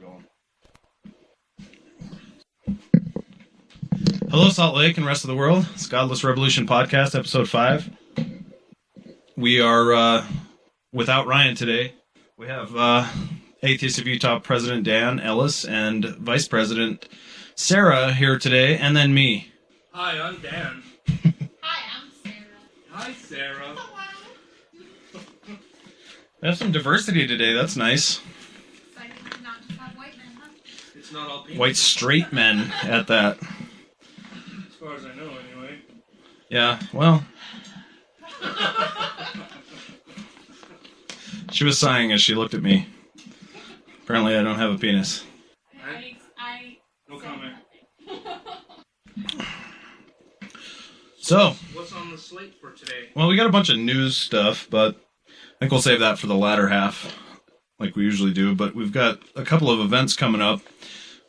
going. Hello, Salt Lake and rest of the world. It's Godless Rebelution podcast, episode 5. We are without Ryan today. We have Atheist of Utah President Dan Ellis and Vice President Sarah here today, and then me. Hi, I'm Dan. Hi, I'm Sarah. Hi, Sarah. We have some diversity today. That's nice. Excited to not just have white men, huh? It's not all people. White straight men at that. As far as I know, anyway. Yeah, well. She was sighing as she looked at me. Apparently I don't have a penis. No comment. So, what's on the slate for today? well, we got a bunch of news stuff, but I think we'll save that for the latter half, like we usually do. But we've got a couple of events coming up.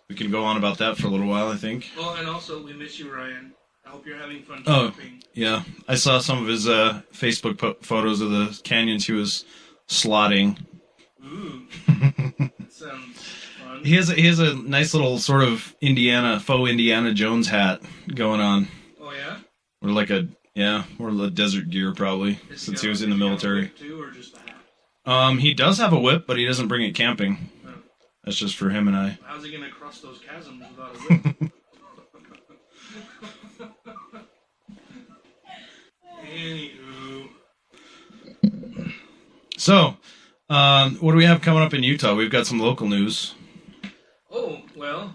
We can go on about that for a little while, I think. Well, and also, we miss you, Ryan. I hope you're having fun Oh, shopping. yeah. I saw some of his Facebook photos of the canyons he was slotting. Ooh. That sounds fun. He has a nice little sort of faux Indiana Jones hat going on. Oh, yeah? Or like or the desert gear probably, since he was in the military. Too, or just a hat? He does have a whip, but he doesn't bring it camping. Oh. That's just for him and I. How's he going to cross those chasms without a whip? Anywho. So, what do we have coming up in Utah? We've got some local news. Oh, well,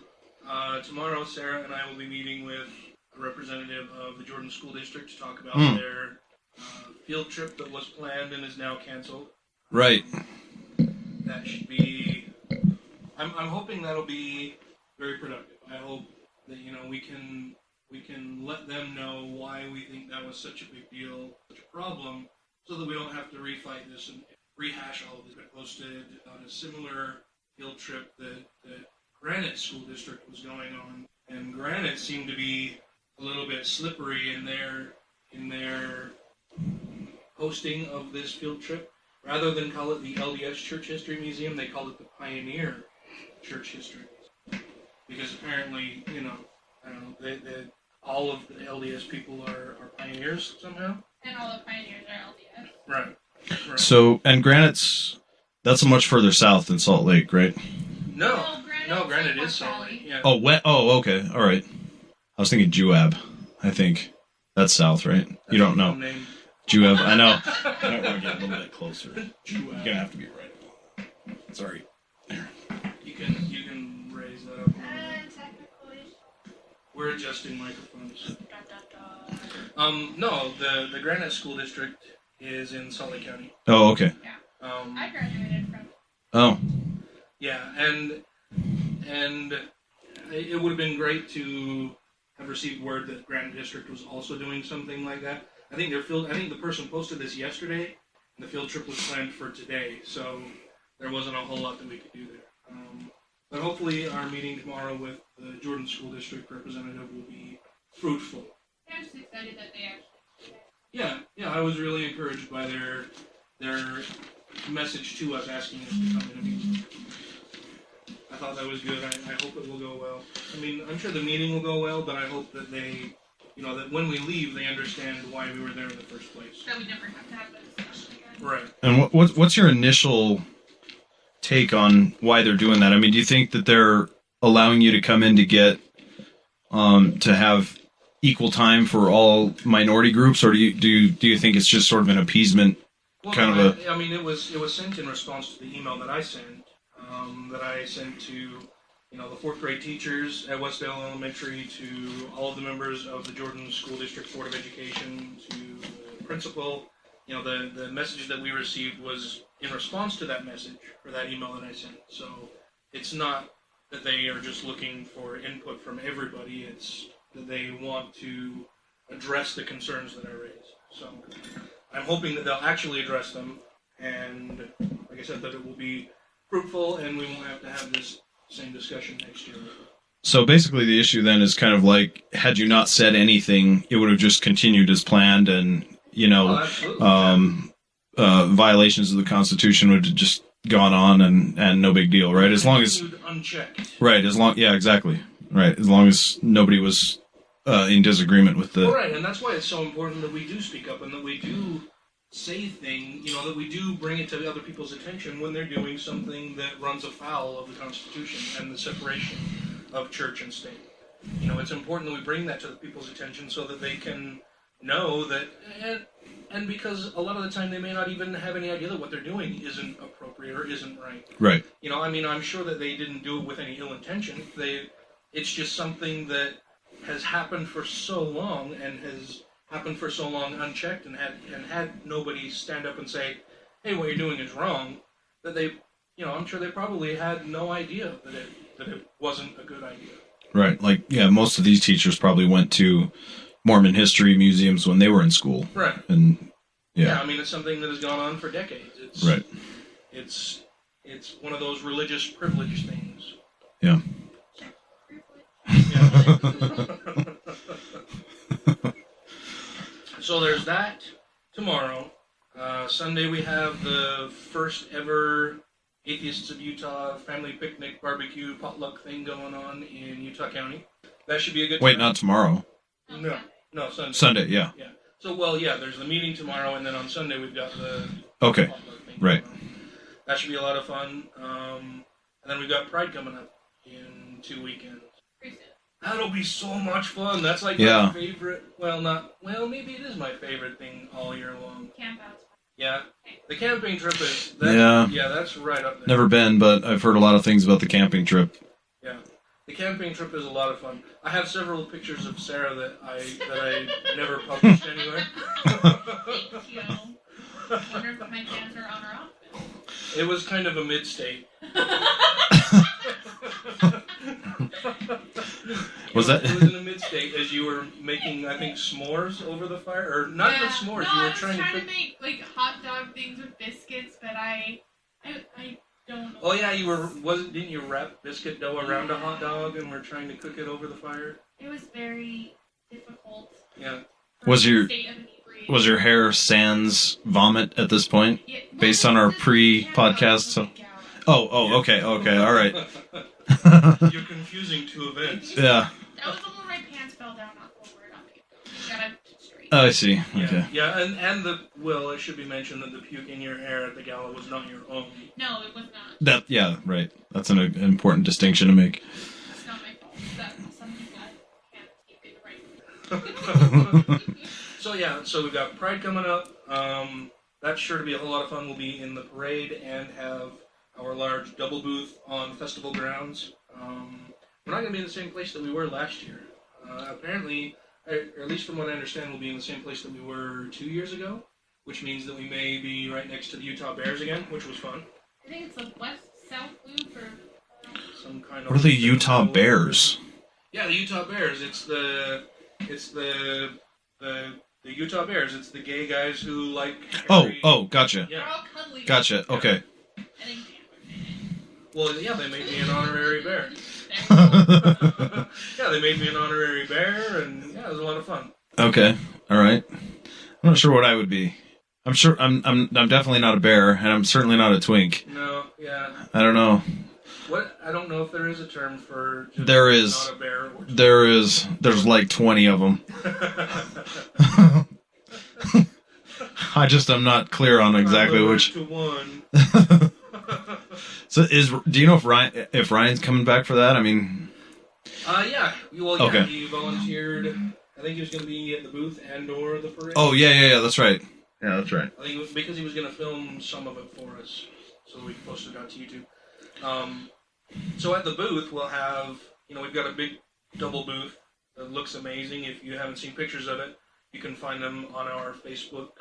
tomorrow Sarah and I will be meeting with a representative of the Jordan School District to talk about their field trip that was planned and is now canceled. Right. That should be... I'm hoping that'll be very productive. I hope that, we can let them know why we think that was such a big deal, such a problem, so that we don't have to refight this and rehash all of this. I posted on a similar field trip that Granite School District was going on, and Granite seemed to be a little bit slippery in their hosting of this field trip. Rather than call it the LDS Church History Museum, they called it the Pioneer Church History Museum. Because apparently, I don't know, all of the LDS people are pioneers somehow. And all the pioneers are LDS. Right. So, and Granite's, that's much further south than Salt Lake, right? No, Granite is Salt Lake. Yeah. Oh, okay, all right. I was thinking Juab, I think. That's south, right? That's you don't know. Name. Juab, I know. I might want to get a little bit closer. You're going to have to be right. Sorry. There. You can raise that up. Technically. We're adjusting microphones. No, the Granite School District is in Salt Lake County. Oh, okay. Yeah. I graduated from. Oh. Yeah, and it would have been great to have received word that Granite District was also doing something like that. I think the person posted this yesterday, and the field trip was planned for today, so there wasn't a whole lot that we could do there. But hopefully our meeting tomorrow with the Jordan School District representative will be fruitful. Yeah, I'm just excited that they actually. Yeah, I was really encouraged by their message to us asking us to come in a meeting. I thought that was good. I hope it will go well. I mean, I'm sure the meeting will go well, but I hope that they, that when we leave, they understand why we were there in the first place. That we never have to have that discussion again. Right. And what's your initial take on why they're doing that? I mean, do you think that they're allowing you to come in to get to have equal time for all minority groups, or do you think it's just sort of an appeasement I mean, it was sent in response to the email that I sent to the fourth grade teachers at Westdale Elementary, to all of the members of the Jordan School District Board of Education, to the principal. The message that we received was in response to that message, or that email that I sent. So it's not that they are just looking for input from everybody, it's that they want to address the concerns that I raised. So I'm hoping that they'll actually address them, and like I said, that it will be fruitful, and we won't have to have this same discussion next year. So basically the issue then is kind of like, had you not said anything, it would have just continued as planned, and, violations of the Constitution would have just gone on and no big deal, right? As long as... unchecked. Right. Exactly. Right. As long as nobody was in disagreement with the. Right, and that's why it's so important that we do speak up and that we do say things, that we do bring it to other people's attention when they're doing something that runs afoul of the Constitution and the separation of church and state. It's important that we bring that to the people's attention so that they can know that, and because a lot of the time they may not even have any idea that what they're doing isn't appropriate or isn't right. Right. I'm sure that they didn't do it with any ill intention. It's just something that has happened for so long and has happened for so long unchecked and had nobody stand up and say, hey, what you're doing is wrong, that they, I'm sure they probably had no idea that it wasn't a good idea. Right. Most of these teachers probably went to Mormon history museums when they were in school. Right. And it's something that has gone on for decades. Right. It's one of those religious privilege things. Yeah. So there's that tomorrow. Sunday we have the first ever Atheists of Utah family picnic barbecue potluck thing going on in Utah County. That should be a good time. Wait, not tomorrow. No, Sunday. Sunday, yeah. Yeah. So, there's the meeting tomorrow, and then on Sunday we've got the Okay. potluck thing Right. going on. That should be a lot of fun. And then we've got Pride coming up in 2 weekends. That'll be so much fun. That's my favorite. Maybe it is my favorite thing all year long. Camp out. Yeah. The camping trip is... that's right up there. Never been, but I've heard a lot of things about the camping trip. Yeah. The camping trip is a lot of fun. I have several pictures of Sarah that I never published anywhere. Thank you. I wonder if my fans are on or off. It was kind of a mid-state. Was that? It was in a mid-state as you were making, I think, s'mores over the fire, or not even s'mores. No, you were I was trying to make hot dog things with biscuits, but I don't know. Oh yeah, didn't you wrap biscuit dough around a hot dog and were trying to cook it over the fire? It was very difficult. Yeah. Was your hair sans vomit at this point? Yeah, based on our pre-podcast, so. Okay, all right. You're confusing two events. Yeah. That was the one where my pants fell down over it on the get-go. Got it straight. Oh, I see. Okay. Yeah, and it should be mentioned that the puke in your hair at the gala was not your own. No, it was not. Right. That's an important distinction to make. It's not my fault. That some people can't keep it right. So we've got Pride coming up. That's sure to be a whole lot of fun. We'll be in the parade and have our large double booth on festival grounds. We're not going to be in the same place that we were last year. Apparently, or at least from what I understand, we'll be in the same place that we were 2 years ago, which means that we may be right next to the Utah Bears again, which was fun. I think it's the west-south loop or some kind of. What are the Utah Bears? Yeah, the Utah Bears. It's the Utah Bears. It's the gay guys who like. Gotcha. Yeah. they're all cuddly. Gotcha. Okay. I think Well, yeah, they made me an honorary bear. Yeah, they made me an honorary bear, and yeah, it was a lot of fun. Okay. All right. I'm not sure what I would be. I'm sure I'm definitely not a bear, and I'm certainly not a twink. No, yeah. I don't know. I don't know if there is a term for. Just there is. Not a bear. There is. There's like 20 of them. I'm not clear on exactly which. To one. So do you know if Ryan's coming back for that? I mean. Yeah. Well, yeah. Okay. He volunteered. I think he was going to be at the booth and/or the parade. Oh yeah. That's right. Yeah, that's right. I think it was because he was going to film some of it for us, so we could post it out to YouTube. So at the booth, we'll have, we've got a big double booth that looks amazing. If you haven't seen pictures of it, you can find them on our Facebook,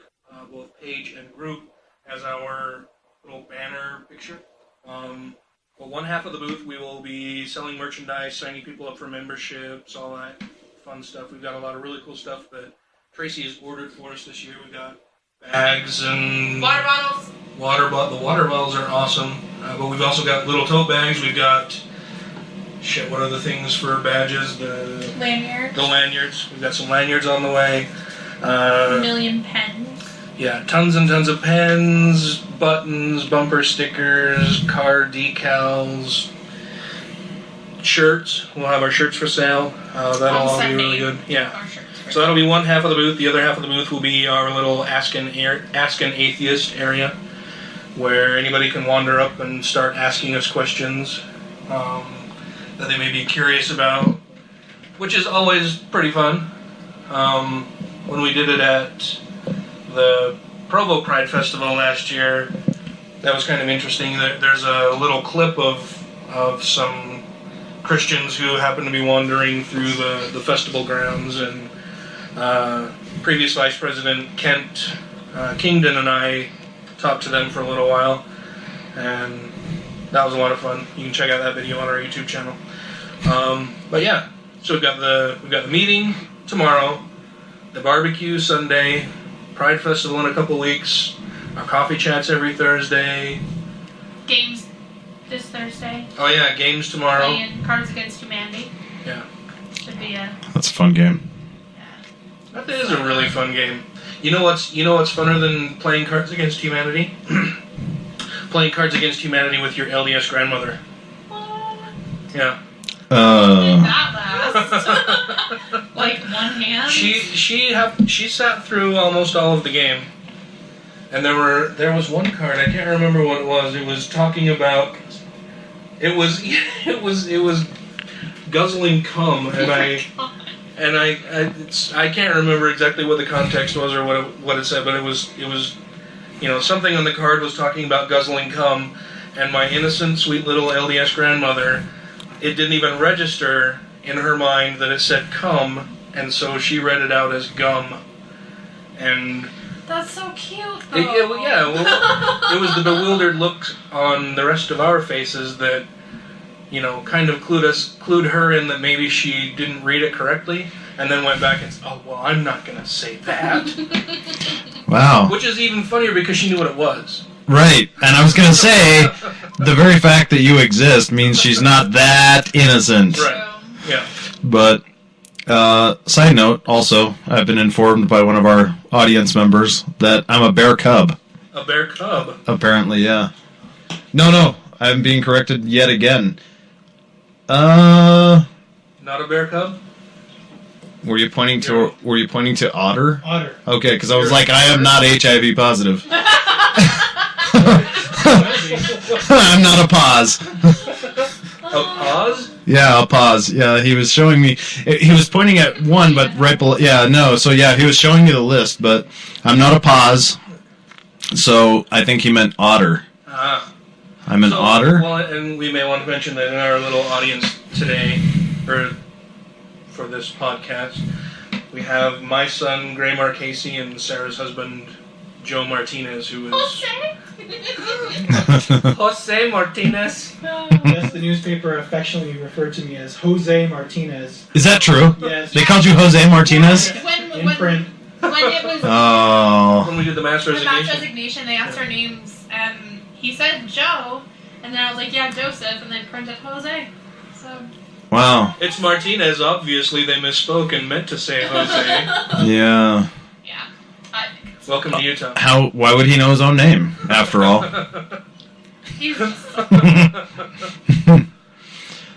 both page and group, as our little banner picture. Well, one half of the booth, we will be selling merchandise, signing people up for memberships, all that fun stuff. We've got a lot of really cool stuff that Tracy has ordered for us this year. We've got bags and water bottles. The water bottles are awesome, but we've also got little tote bags. We've got what other things for badges? The lanyards. We've got some lanyards on the way. A million pens. Yeah, tons and tons of pens, buttons, bumper stickers, car decals, shirts. We'll have our shirts for sale. That'll On all be Sunday. really good. Yeah. Our shirts for So that'll be one half of the booth. The other half of the booth will be our little Ask an Atheist area, where anybody can wander up and start asking us questions that they may be curious about, which is always pretty fun. When we did it at the Provo Pride Festival last year, that was kind of interesting. There's a little clip of some Christians who happened to be wandering through the festival grounds, and previous Vice President Kent Kingdon and I talked to them for a little while, and that was a lot of fun. You can check out that video on our YouTube channel. But yeah, so we've got the meeting tomorrow, the barbecue Sunday, Pride Festival in a couple weeks, our coffee chats every Thursday. games this Thursday. Oh yeah, games tomorrow. Playing Cards Against Humanity. Yeah. Should be a That's a fun game. That is a really fun game. You know what's funner than playing Cards Against Humanity? Playing Cards Against Humanity with your LDS grandmother. Yeah. Did that last? Like one hand? She sat through almost all of the game, and there was one card, I can't remember what it was. It was talking about it was guzzling cum, and I can't remember exactly what the context was or what it said, but it was something on the card was talking about guzzling cum, and my innocent sweet little LDS grandmother, it didn't even register in her mind that it said cum, and so she read it out as gum. And That's so cute, though. it was the bewildered look on the rest of our faces that, kind of clued her in that maybe she didn't read it correctly, and then went back and said, oh, well, I'm not going to say that. Wow. Which is even funnier because she knew what it was. Right, and I was going to say, the very fact that you exist means she's not that innocent. Right. Yeah. But, side note, also, I've been informed by one of our audience members that I'm a bear cub. A bear cub? Apparently, yeah. No, I'm being corrected yet again. Not a bear cub? Were you pointing to otter? Otter. Okay, because I was like, I am not HIV positive. I'm not a pause. A pause? Yeah, a pause. Yeah, he was showing me. He was pointing at one, but right below. Yeah, no. So yeah, he was showing me the list, but I'm not a pause. So I think he meant otter. I'm an otter. Well, and we may want to mention that in our little audience today, or for this podcast, we have my son Gray Marchese and Sarah's husband Joe Martinez, who is Jose Martinez. Yes, the newspaper affectionately referred to me as Jose Martinez. Is that true? Yes. They called you Jose Martinez? In print. When it was Oh. When we did the mass the mass resignation. resignation, they asked our names, and he said Joe, and then I was like, yeah, Joseph, and they printed Jose. So. Wow. It's Martinez, obviously they misspoke and meant to say Jose. Yeah. Yeah. Welcome to Utah. Why would he know his own name, after all? He's just,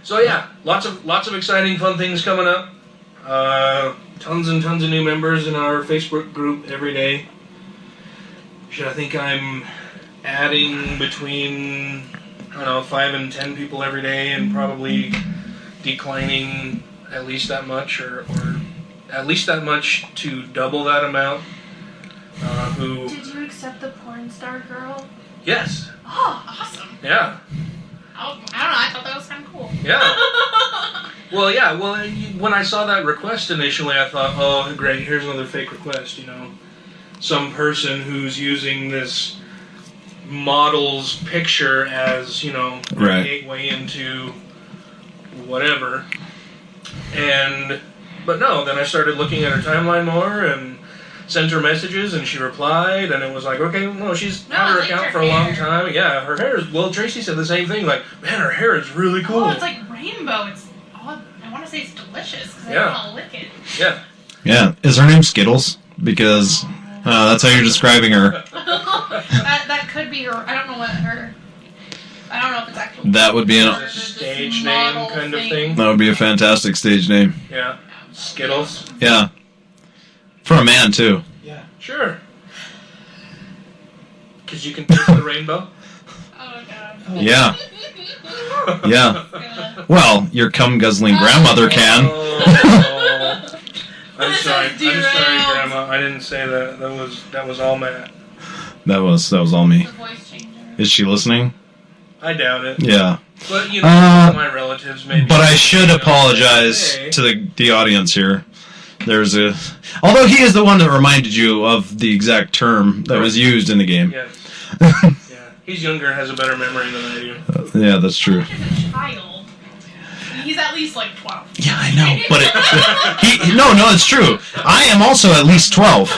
So yeah, lots of exciting, fun things coming up. Tons and tons of new members in our Facebook group every day. I think I'm adding between 5 and 10 people every day, and probably declining at least that much, or at least that much to double that amount. Did you accept the porn star girl? Yes. Oh, awesome. Yeah. I don't know, I thought that was kind of cool. Yeah. Well, yeah. Well, when I saw that request initially, I thought, oh, great, here's another fake request. Some person who's using this model's picture as, a Right. gateway into whatever. But no, then I started looking at her timeline more and sent her messages, and she replied, and it was like, okay, no, she's had her I like account her for a long hair. time. Yeah, her hair is, well, Tracy said the same thing, like, man, her hair is really cool. Oh, it's like rainbow. I want to say it's delicious because Yeah. I want to lick it. Yeah. Yeah. Is her name Skittles? Because that's how you're describing her. that could be her. I don't know if it's actually That would be a stage name kind of thing. That would be a fantastic stage name. Yeah. Skittles. Yeah. For a man, too. Yeah. Sure. Because you can taste the rainbow. Oh, God. Yeah. Yeah. Well, your cum-guzzling grandmother can. Oh. I'm sorry. I'm Derailed. sorry, Grandma. I didn't say that. That was all Matt. That was all me. The voice changer. Is she listening? I doubt it. Yeah. But, you know, my relatives maybe. But I should apologize to the audience here. Although he is the one that reminded you of the exact term that was used in the game. Yes. Yeah. He's younger, has a better memory than I do. Yeah, that's true. He's a child. He's at least like 12. Yeah, I know, but no, it's true. I am also at least 12.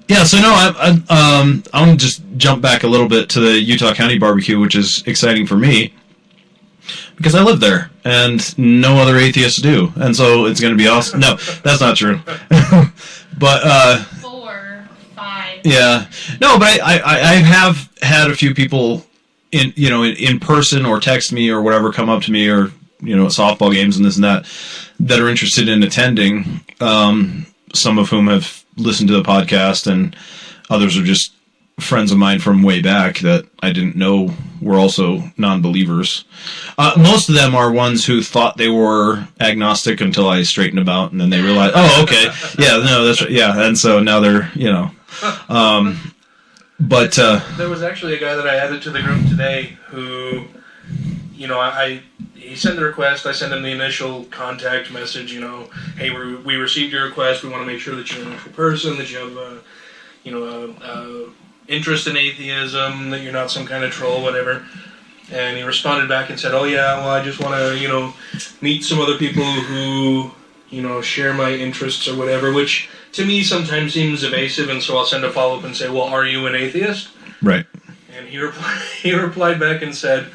Yeah, so no, I'm gonna just jump back a little bit to the Utah County barbecue, which is exciting for me because I live there and no other atheists do, and so it's gonna be awesome. No, that's not true. But 4, 5. yeah, no, but I have had a few people in person or text me or whatever come up to me or at softball games and this and that are interested in attending. Some of whom have listened to the podcast, and others are just friends of mine from way back that I didn't know were also non-believers. Most of them are ones who thought they were agnostic until I straightened them out, and then they realized, oh, okay, yeah, no, that's right, yeah, and so now they're, but there was actually a guy that I added to the group today who, he sent the request. I sent him the initial contact message. Hey, we received your request. We want to make sure that you're an actual person, that you have interest in atheism, that you're not some kind of troll, whatever. And he responded back and said, "Oh yeah, well I just want to meet some other people who share my interests or whatever," which to me sometimes seems evasive, and so I'll send a follow up and say, "Well, are you an atheist?" right. And he replied back and said,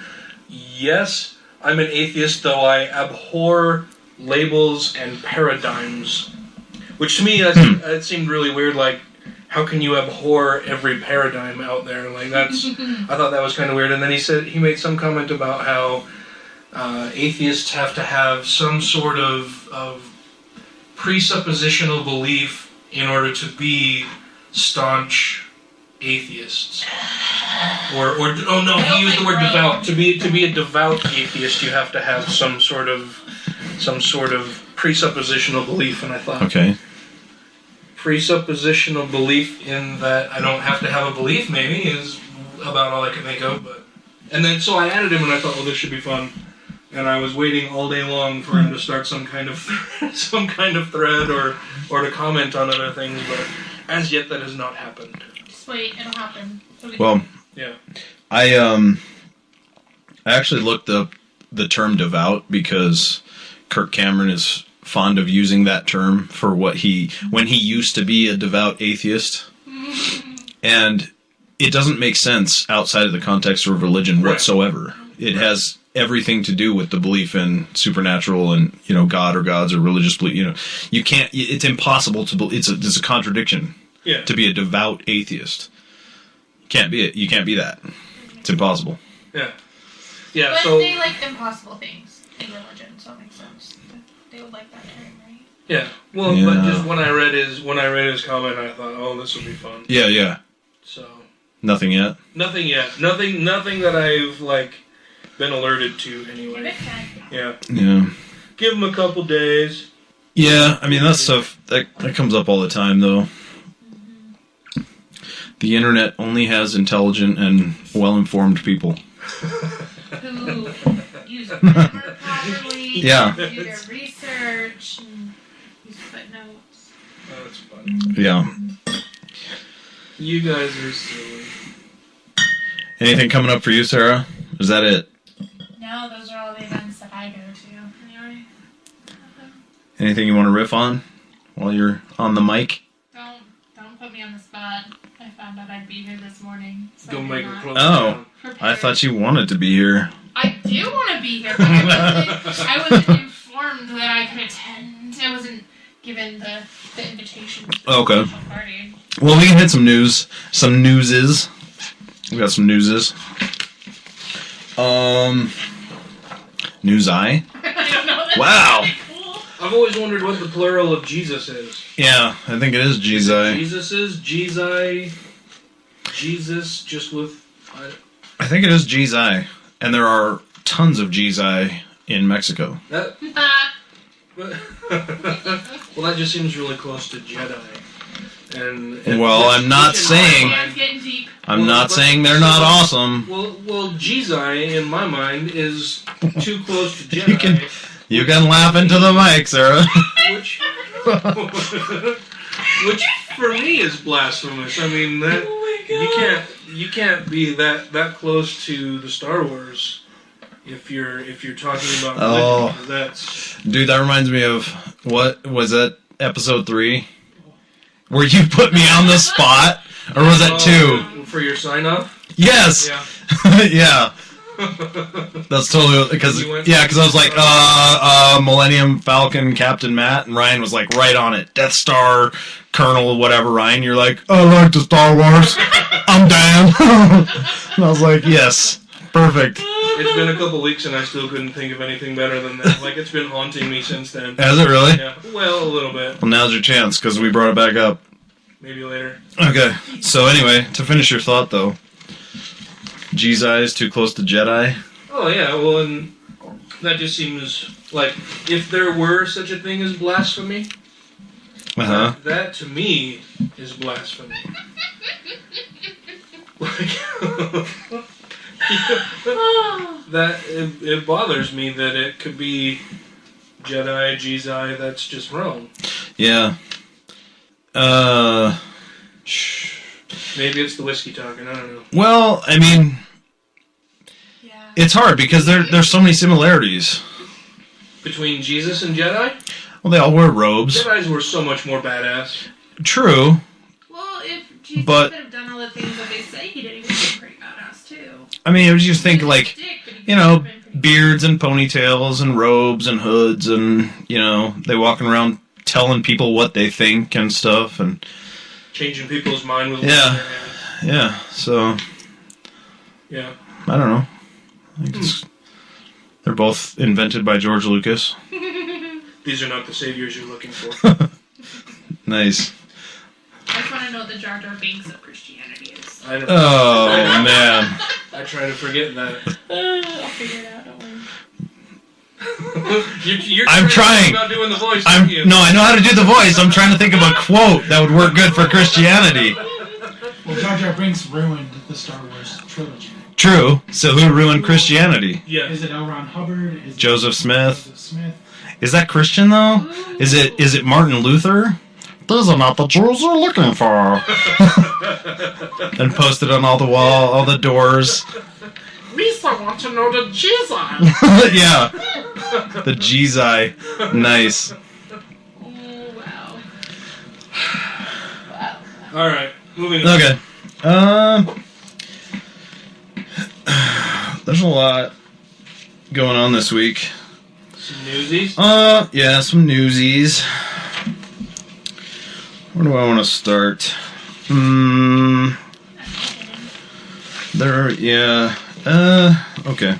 "Yes, I'm an atheist, though I abhor labels and paradigms." Which to me, that seemed really weird. Like, how can you abhor every paradigm out there? Like, that's I thought that was kind of weird. And then he made some comment about how atheists have to have some sort of presuppositional belief in order to be staunch atheists. He used the word devout. To be a devout atheist, you have to have some sort of presuppositional belief. And I thought, okay, presuppositional belief in that I don't have to have a belief maybe is about all I can think of. And then so I added him, and I thought, well, this should be fun. And I was waiting all day long for him to start some kind of thread or to comment on other things, but as yet that has not happened. Just wait, it'll happen. Well, yeah. I actually looked up the term devout because Kirk Cameron is fond of using that term for when he used to be a devout atheist. And it doesn't make sense outside of the context of religion whatsoever. It has everything to do with the belief in supernatural and, God or gods or religious belief. You can't, it's impossible to believe, it's a contradiction to be a devout atheist. You can't be that. It's impossible. Yeah. Yeah, but so they like impossible things in religion, so it makes sense. They would like that term, right? yeah. Well, Yeah. but just when I read his comment, I thought, oh, this will be fun. Yeah. So Nothing yet? nothing yet. Nothing that I've been alerted to anyway. Give it time. Yeah. Yeah. Give him a couple days. Yeah, I mean, that stuff, that comes up all the time, though. The internet only has intelligent and well-informed people. Who use grammar properly, Yeah. do their research, and use footnotes. Oh, that's fun. Yeah. You guys are silly. Anything coming up for you, Sarah? Is that it? No, those are all the events that I go to. Anyway. Anything you want to riff on while you're on the mic? Don't put me on the spot. I found out I'd be here this morning. So Don't I'm make her not close Oh. down. prepared. I thought you wanted to be here. I do want to be here, but I wasn't informed that I could attend. I wasn't given the invitation to the Okay. official party. Well, we can hit some news. Some newses. We got some newses. News eye? I don't know. That's Wow. pretty cool. I've always wondered what the plural of Jesus is. Yeah, I think it is Jesus. Jesus, just with... I think it is Jesus. And there are tons of Jesus in Mexico. That, but, well, that just seems really close to Jedi. And Well, I'm not saying... Yeah, it's getting deep. I'm not saying they're not awesome. Well, Jedi, in my mind, is too close to Jedi. You can laugh into the mic, Sarah. which for me is blasphemous. I mean, that you can't be that close to the Star Wars if you're talking about religion. That's Dude, that reminds me of, what was that, episode 3? Where you put me on the spot? Or was that 2? For your sign off. Yes! Yeah. Yeah. That's totally, because I was like, Millennium Falcon Captain Matt, and Ryan was like, right on it. Death Star Colonel whatever. Ryan, you're like, I like the Star Wars. I'm down. And I was like, yes, perfect. It's been a couple weeks and I still couldn't think of anything better than that. Like, it's been haunting me since then. Has it really? Yeah. Well, a little bit. Well, now's your chance, because we brought it back up. Maybe later. Okay, so anyway, to finish your thought though, Jesus too close to Jedi. Oh yeah, well, and that just seems like if there were such a thing as blasphemy, that to me is blasphemy. Like, that it bothers me that it could be Jedi, Jesus. That's just wrong. Yeah. Maybe it's the whiskey talking. I don't know. Well, I mean, Yeah. it's hard because there's so many similarities. Between Jesus and Jedi? Well, they all wear robes. Jedis were so much more badass. True. Well, if Jesus But- could have done all the things that they say he did, he would have been pretty badass too. I mean, it was just think like, Dick, but he you could know, have been pretty beards and ponytails and robes and hoods and, you know, they walking around telling people what they think and stuff and Changing people's mind with Yeah. yeah. So Yeah. I don't know. I think they're both invented by George Lucas. These are not the saviors you're looking for. Nice. I just want to know what the Jar Jar Binks of Christianity is. I don't Oh man. I try to forget that. I'll figure it out, don't worry. You're I'm trying. About doing the voice, aren't you? No, I know how to do the voice. I'm trying to think of a quote that would work good for Christianity. Well, Jar Jar Binks ruined the Star Wars trilogy. True. So who ruined Christianity? Yeah. Is it L. Ron Hubbard? Is it Joseph Smith. Joseph Smith? Is that Christian though? Is it Martin Luther? Those are not the Jews we're looking for. And posted on all the wall, all the doors. Lisa want to know the Jesus. Yeah. The Jesus. Nice. Oh, wow. All right, moving on. Okay. There's a lot going on this week. Some newsies. Yeah, some newsies. Where do I want to start? Okay.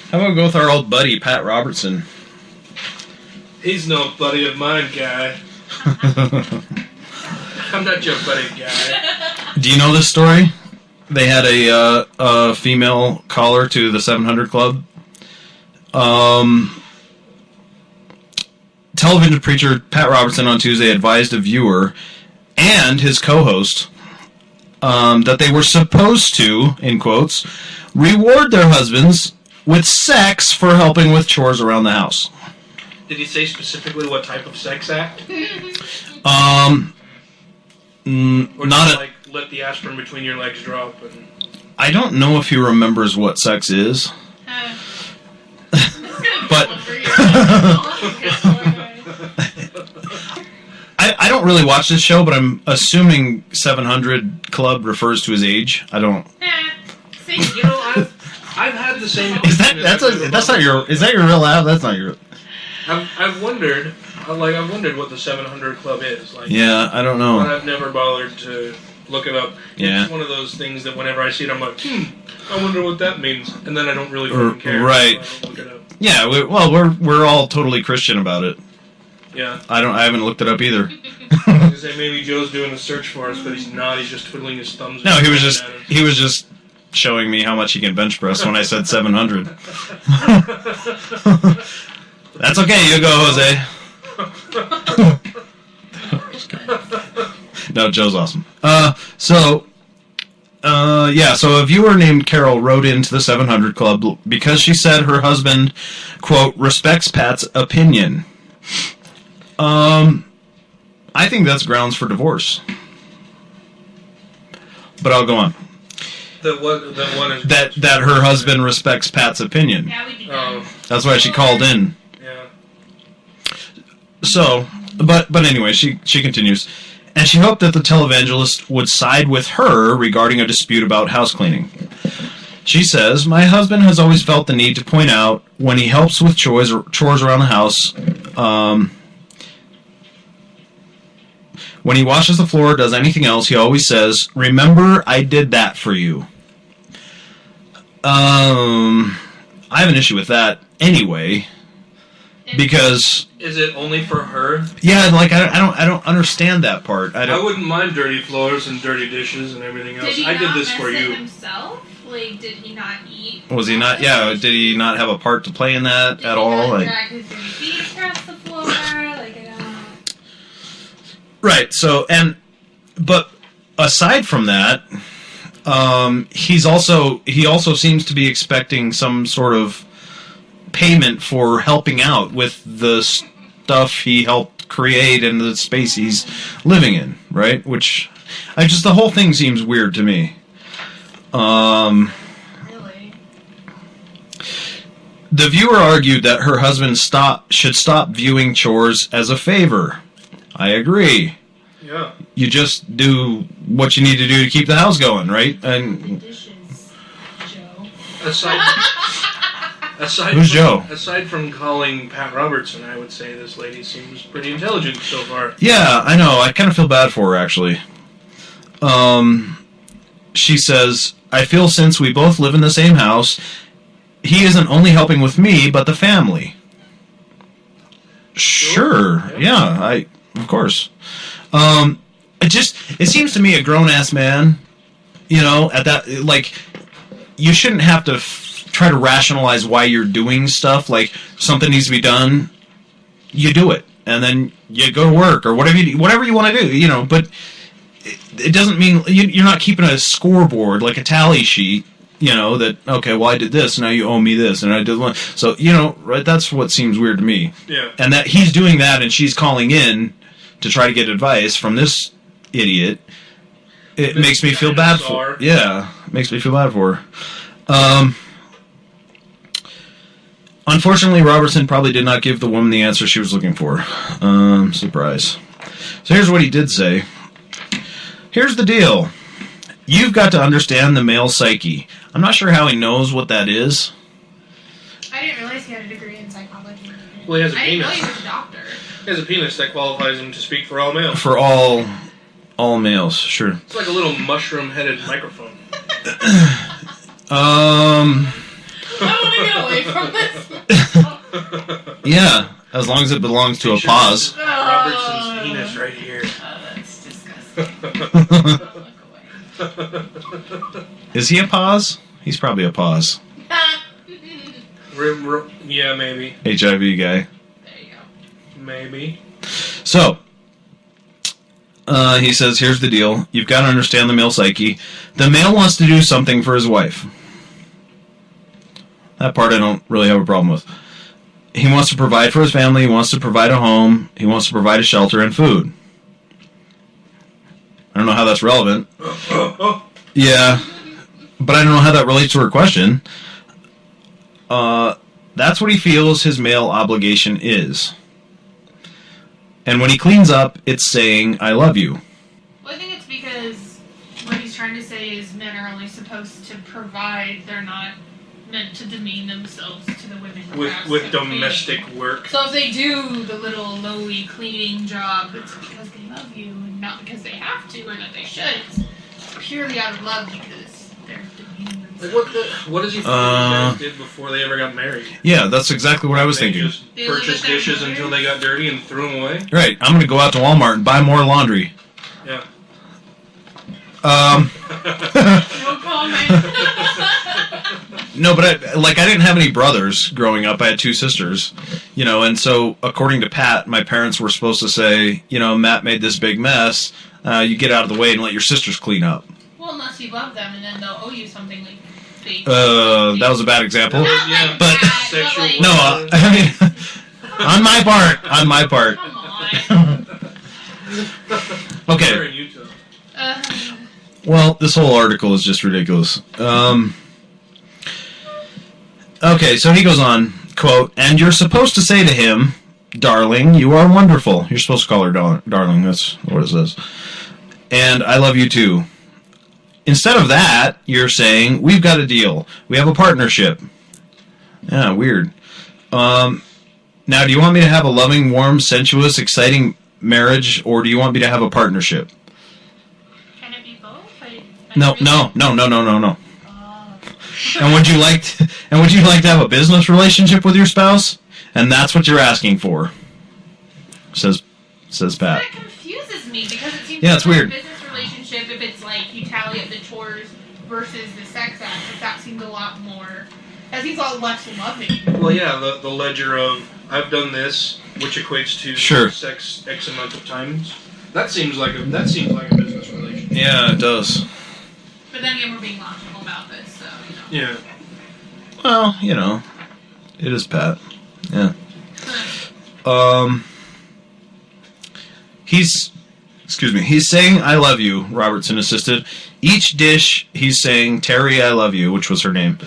How about we go with our old buddy, Pat Robertson? He's no buddy of mine, guy. I'm not your buddy, guy. Do you know this story? They had a female caller to the 700 Club. Television preacher Pat Robertson on Tuesday advised a viewer and his co-host that they were supposed to, in quotes, reward their husbands with sex for helping with chores around the house. Did he say specifically what type of sex act? Or Not just a, like let the aspirin between your legs drop and... I don't know if he remembers what sex is. But I don't really watch this show, but I'm assuming 700 Club refers to his age. I don't. See? You know, I've had the same... Is that your real laugh? That's not your. I've wondered I've wondered what the 700 Club is. Like, Yeah, I don't but know. I've never bothered to look it up. Yeah. It's one of those things that whenever I see it, I'm like, I wonder what that means, and then I don't really fucking care. Right. So I don't look it up. Yeah, we're all totally Christian about it. Yeah. I haven't looked it up either. I was gonna say maybe Joe's doing a search for us, but he's not. He's just twiddling his thumbs. No, and he was looking at us. just showing me how much he can bench press when I said 700. That's okay, you go, Jose. No, Joe's awesome. So a viewer named Carol wrote into the 700 Club because she said her husband, quote, respects Pat's opinion. I think that's grounds for divorce. But I'll go on. That her husband respects Pat's opinion. Yeah, we'd be done. That's why she called in. Yeah. So, but anyway, she continues. And she hoped that the televangelist would side with her regarding a dispute about house cleaning. She says, my husband has always felt the need to point out when he helps with chores around the house, when he washes the floor or does anything else, he always says, remember, I did that for you. I have an issue with that anyway, because... Is it only for her? Yeah, like, I don't understand that part. I wouldn't mind dirty floors and dirty dishes and everything else. Did he I did not this for mess it you. himself? Like, did he not eat? Was he not? Yeah, did he not have a part to play in that Did at he all? not Like, drag his dirty feet across the floor? Like, I don't... right. So, but aside from that, he also seems to be expecting some sort of payment for helping out with the stuff he helped create and the space he's living in, right? Which, the whole thing seems weird to me. Really? The viewer argued that her husband should stop viewing chores as a favor. I agree. Yeah. You just do what you need to do to keep the house going, right? The And dishes, Joe. Aside Who's from, Joe? Aside from calling Pat Robertson, I would say this lady seems pretty intelligent so far. yeah, I know. I kind of feel bad for her, actually. She says, I feel since we both live in the same house, he isn't only helping with me, but the family. Sure. Yeah, of course. It seems to me a grown-ass man, at that, like, you shouldn't have to try to rationalize why you're doing stuff. Like, something needs to be done, you do it. And then you go to work, or whatever you want to do, but it doesn't mean you're not keeping a scoreboard, like a tally sheet, that, okay, well, I did this, now you owe me this, and I did one. So, right, that's what seems weird to me. Yeah. And that he's doing that, and she's calling in to try to get advice from this idiot. It makes me feel bad for her. Yeah, it makes me feel bad for her. Unfortunately, Robertson probably did not give the woman the answer she was looking for. Surprise. So here's what he did say. Here's the deal. You've got to understand the male psyche. I'm not sure how he knows what that is. I didn't realize he had a degree in psychology. Well, he has a I didn't know penis. he was a doctor. He has a penis that qualifies him to speak for all males. For all males, sure. It's like a little mushroom-headed microphone. I want to get away from this. Yeah, as long as it belongs to a pause. Robertson's penis right here. Oh, that's disgusting. Look away. Is he a pause? He's probably a pause. Yeah, maybe. HIV guy. There you go. Maybe. So, he says, here's the deal. You've got to understand the male psyche. The male wants to do something for his wife. That part I don't really have a problem with. He wants to provide for his family. He wants to provide a home. He wants to provide a shelter and food. I don't know how that's relevant. Yeah, but I don't know how that relates to her question. That's what he feels his male obligation is. And when he cleans up, it's saying, I love you. Well, I think it's because what he's trying to say is men are only supposed to provide. They're not meant to demean themselves to the women. With domestic work. So if they do the little lowly cleaning job, it's because they love you and not because they have to or that they should. It's purely out of love because they're demeaning themselves. What does he think you guys did before they ever got married? Yeah, that's exactly what I was thinking. Just purchased dishes until they got dirty and threw them away? Right, I'm going to go out to Walmart and buy more laundry. Yeah. No comment. No, but I didn't have any brothers growing up. I had 2 sisters, and so according to Pat, my parents were supposed to say, Matt made this big mess. You get out of the way and let your sisters clean up. Well, unless you love them, and then they'll owe you something like they. That was a bad example. Not Yeah, like but- that, sexual- like, No, I mean, on my part. Come on. Okay. Where in Utah? Well, this whole article is just ridiculous. Okay, so he goes on, quote, and you're supposed to say to him, darling, you are wonderful. You're supposed to call her darling. That's what it says. And I love you too. Instead of that, you're saying, we've got a deal. We have a partnership. Yeah, weird. Now, do you want me to have a loving, warm, sensuous, exciting marriage, or do you want me to have a partnership? Can it be both? No. Oh. And would you like to have a business relationship with your spouse? And that's what you're asking for. Says Pat. That confuses me because it seems Yeah, it's like weird. a business relationship, if it's like you tally up the chores versus the sex act, that seems a lot more. That seems a lot less loving. Well, yeah, the ledger of I've done this, which equates to Sure. sex X amount of times. That seems like a business relationship. Yeah, it does. But then again, we're being logical about this, so Yeah. Well, it is Pat. Yeah. He's saying I love you, Robertson insisted. Each dish he's saying Terry I love you, which was her name.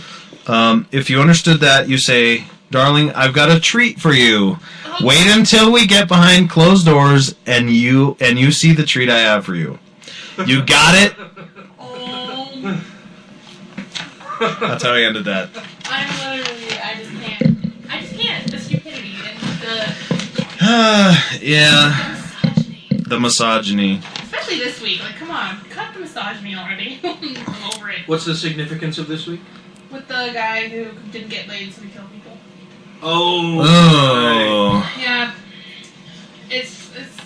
If you understood that, you say, darling, I've got a treat for you. Wait until we get behind closed doors and you see the treat I have for you. You got it? Oh, That's how I ended that. I just can't. The stupidity and the Yeah, misogyny. the misogyny. Especially this week. Like, come on, cut the misogyny already. I'm over it. What's the significance of this week? With the guy who didn't get laid, so he killed people. Oh. Yeah. It's just.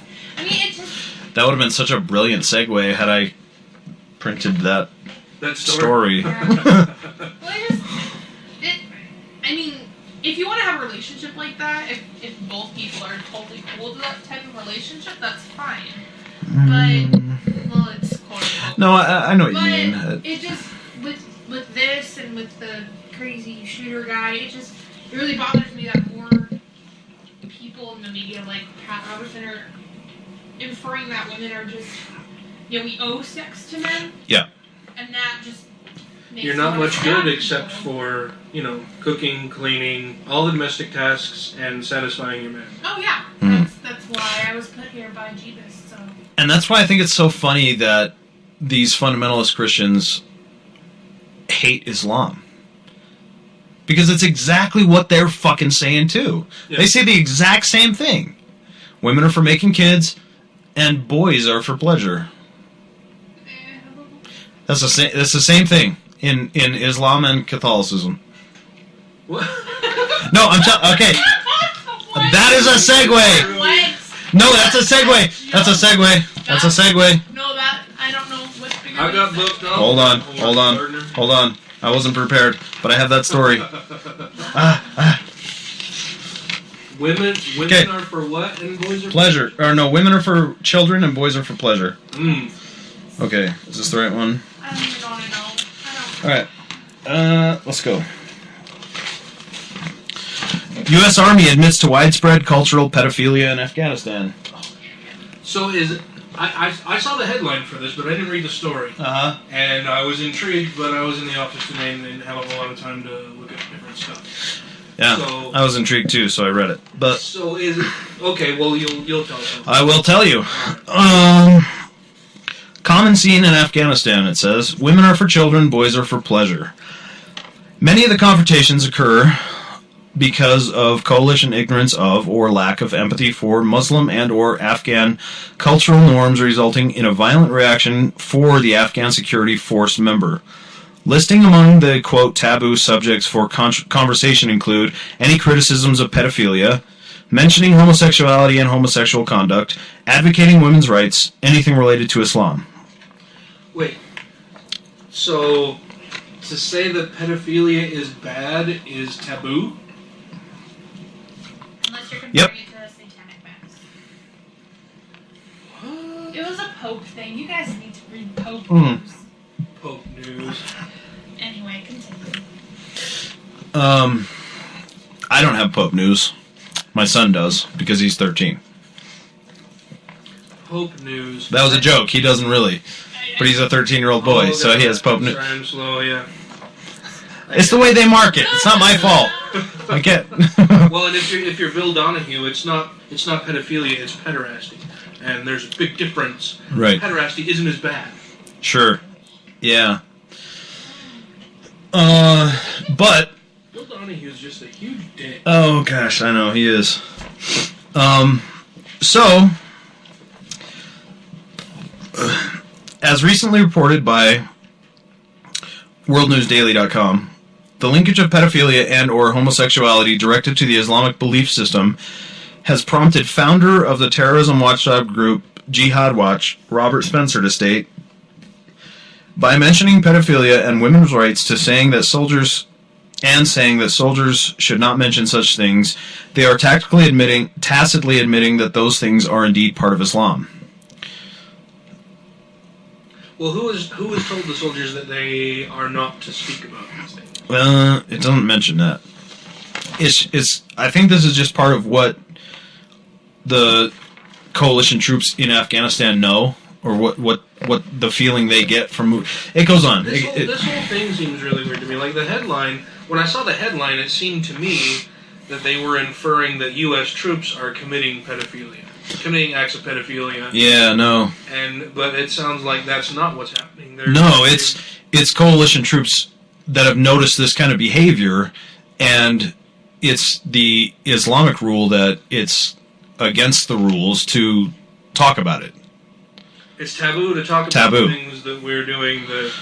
That would have been such a brilliant segue had I printed that That story. Yeah. If you want to have a relationship like that, if both people are totally cool with that type of relationship, that's fine. But, well, it's quote-unquote. No, I know what you But mean. it just, with this and with the crazy shooter guy, it really bothers me that more people in the media, like Pat Robertson, are inferring that women are just, we owe sex to men. Yeah. And that just makes You're not me much good wanna except stab for, cooking, cleaning, all the domestic tasks, and satisfying your man. people. Oh yeah, Mhm. that's why I was put here by Jeebus. So And that's why I think it's so funny that these fundamentalist Christians hate Islam. Because it's exactly what they're fucking saying too. Yeah. They say the exact same thing. Women are for making kids, and boys are for pleasure. That's the same thing in Islam and Catholicism. What? No, okay. That is a segue. What? No, that's a segue. That's a segue. That's a segue. No, that I don't know what figure. I got you said. booked up. Hold on. I wasn't prepared, but I have that story. Women Okay. are for what and boys are Pleasure. Or no, women are for children and boys are for pleasure. Mm. Okay, is this the right one? I don't even want to know. I Alright. Let's go. U.S. Army admits to widespread cultural pedophilia in Afghanistan. So I saw the headline for this, but I didn't read the story. Uh-huh. And I was intrigued, but I was in the office today and didn't have a whole lot of time to look at different stuff. Yeah, So- I was intrigued too, so I read it. But So is it okay? Well, you'll tell us. I will tell you. Common scene in Afghanistan, it says. Women are for children, boys are for pleasure. Many of the confrontations occur because of coalition ignorance of or lack of empathy for Muslim and or Afghan cultural norms, resulting in a violent reaction for the Afghan security force member. Listing among the, quote, taboo subjects for conversation include any criticisms of pedophilia, mentioning homosexuality and homosexual conduct, advocating women's rights, anything related to Islam. Wait. So, to say that pedophilia is bad is taboo? Unless you're Yep. comparing it to a satanic mass. It was a Pope thing. You guys need to read Pope news. Pope news. Anyway, continue. I don't have Pope news. My son does, because he's 13. Pope news. That was a joke. He doesn't really. But he's a 13-year-old boy, so he has Pope news. Sorry, I'm slow, yeah. It's the way they market. It's not my fault. I get. Well, and if you're Bill Donahue, it's not pedophilia, it's pederasty. And there's a big difference. Right. Pederasty isn't as bad. Sure. Yeah. But. Bill Donahue is just a huge dick. Oh gosh, I know he is. So, as recently reported by WorldNewsDaily.com, the linkage of pedophilia and or homosexuality directed to the Islamic belief system has prompted founder of the terrorism watchdog group Jihad Watch, Robert Spencer, to state, by mentioning pedophilia and women's rights to saying that soldiers should not mention such things, they are tacitly admitting that those things are indeed part of Islam. Well, who has told the soldiers that they are not to speak about these things? It doesn't mention that. It's. I think this is just part of what the coalition troops in Afghanistan know, or what the feeling they get from. It goes on. This whole thing seems really weird to me. Like the headline, when I saw the headline, it seemed to me that they were inferring that U.S. troops are committing acts of pedophilia. Yeah, no. But it sounds like that's not what's happening. It's coalition troops that have noticed this kind of behavior, and it's the Islamic rule that it's against the rules to talk about it. It's taboo to talk about things that we're doing that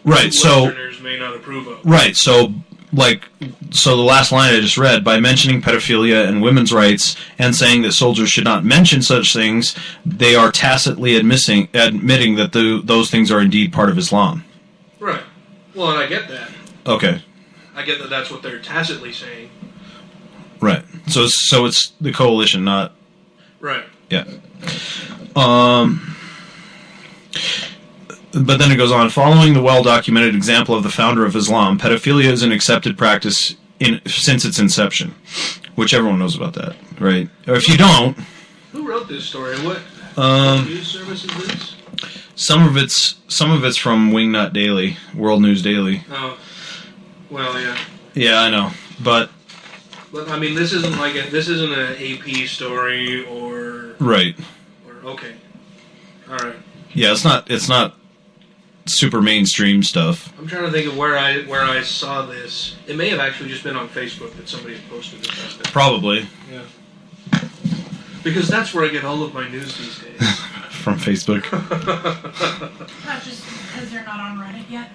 Westerners may not approve of. Right, so the last line I just read, by mentioning pedophilia and women's rights and saying that soldiers should not mention such things, they are tacitly admitting that those things are indeed part of Islam. Right. Well, and I get that. Okay. I get that that's what they're tacitly saying. Right. So it's the coalition, not... Right. Yeah. But then it goes on, following the well-documented example of the founder of Islam, pedophilia is an accepted practice since its inception, which everyone knows about that, right? Or if you don't... Who wrote this story? What news service is this? Some of it's from Wingnut Daily, World News Daily. Oh, well, yeah. Yeah, I know, but I mean, this isn't an AP story or right. Or okay, all right. Yeah, it's not super mainstream stuff. I'm trying to think of where I saw this. It may have actually just been on Facebook that somebody had posted this. Probably. Yeah. Because that's where I get all of my news these days. From Facebook. Not just because they're not on Reddit yet.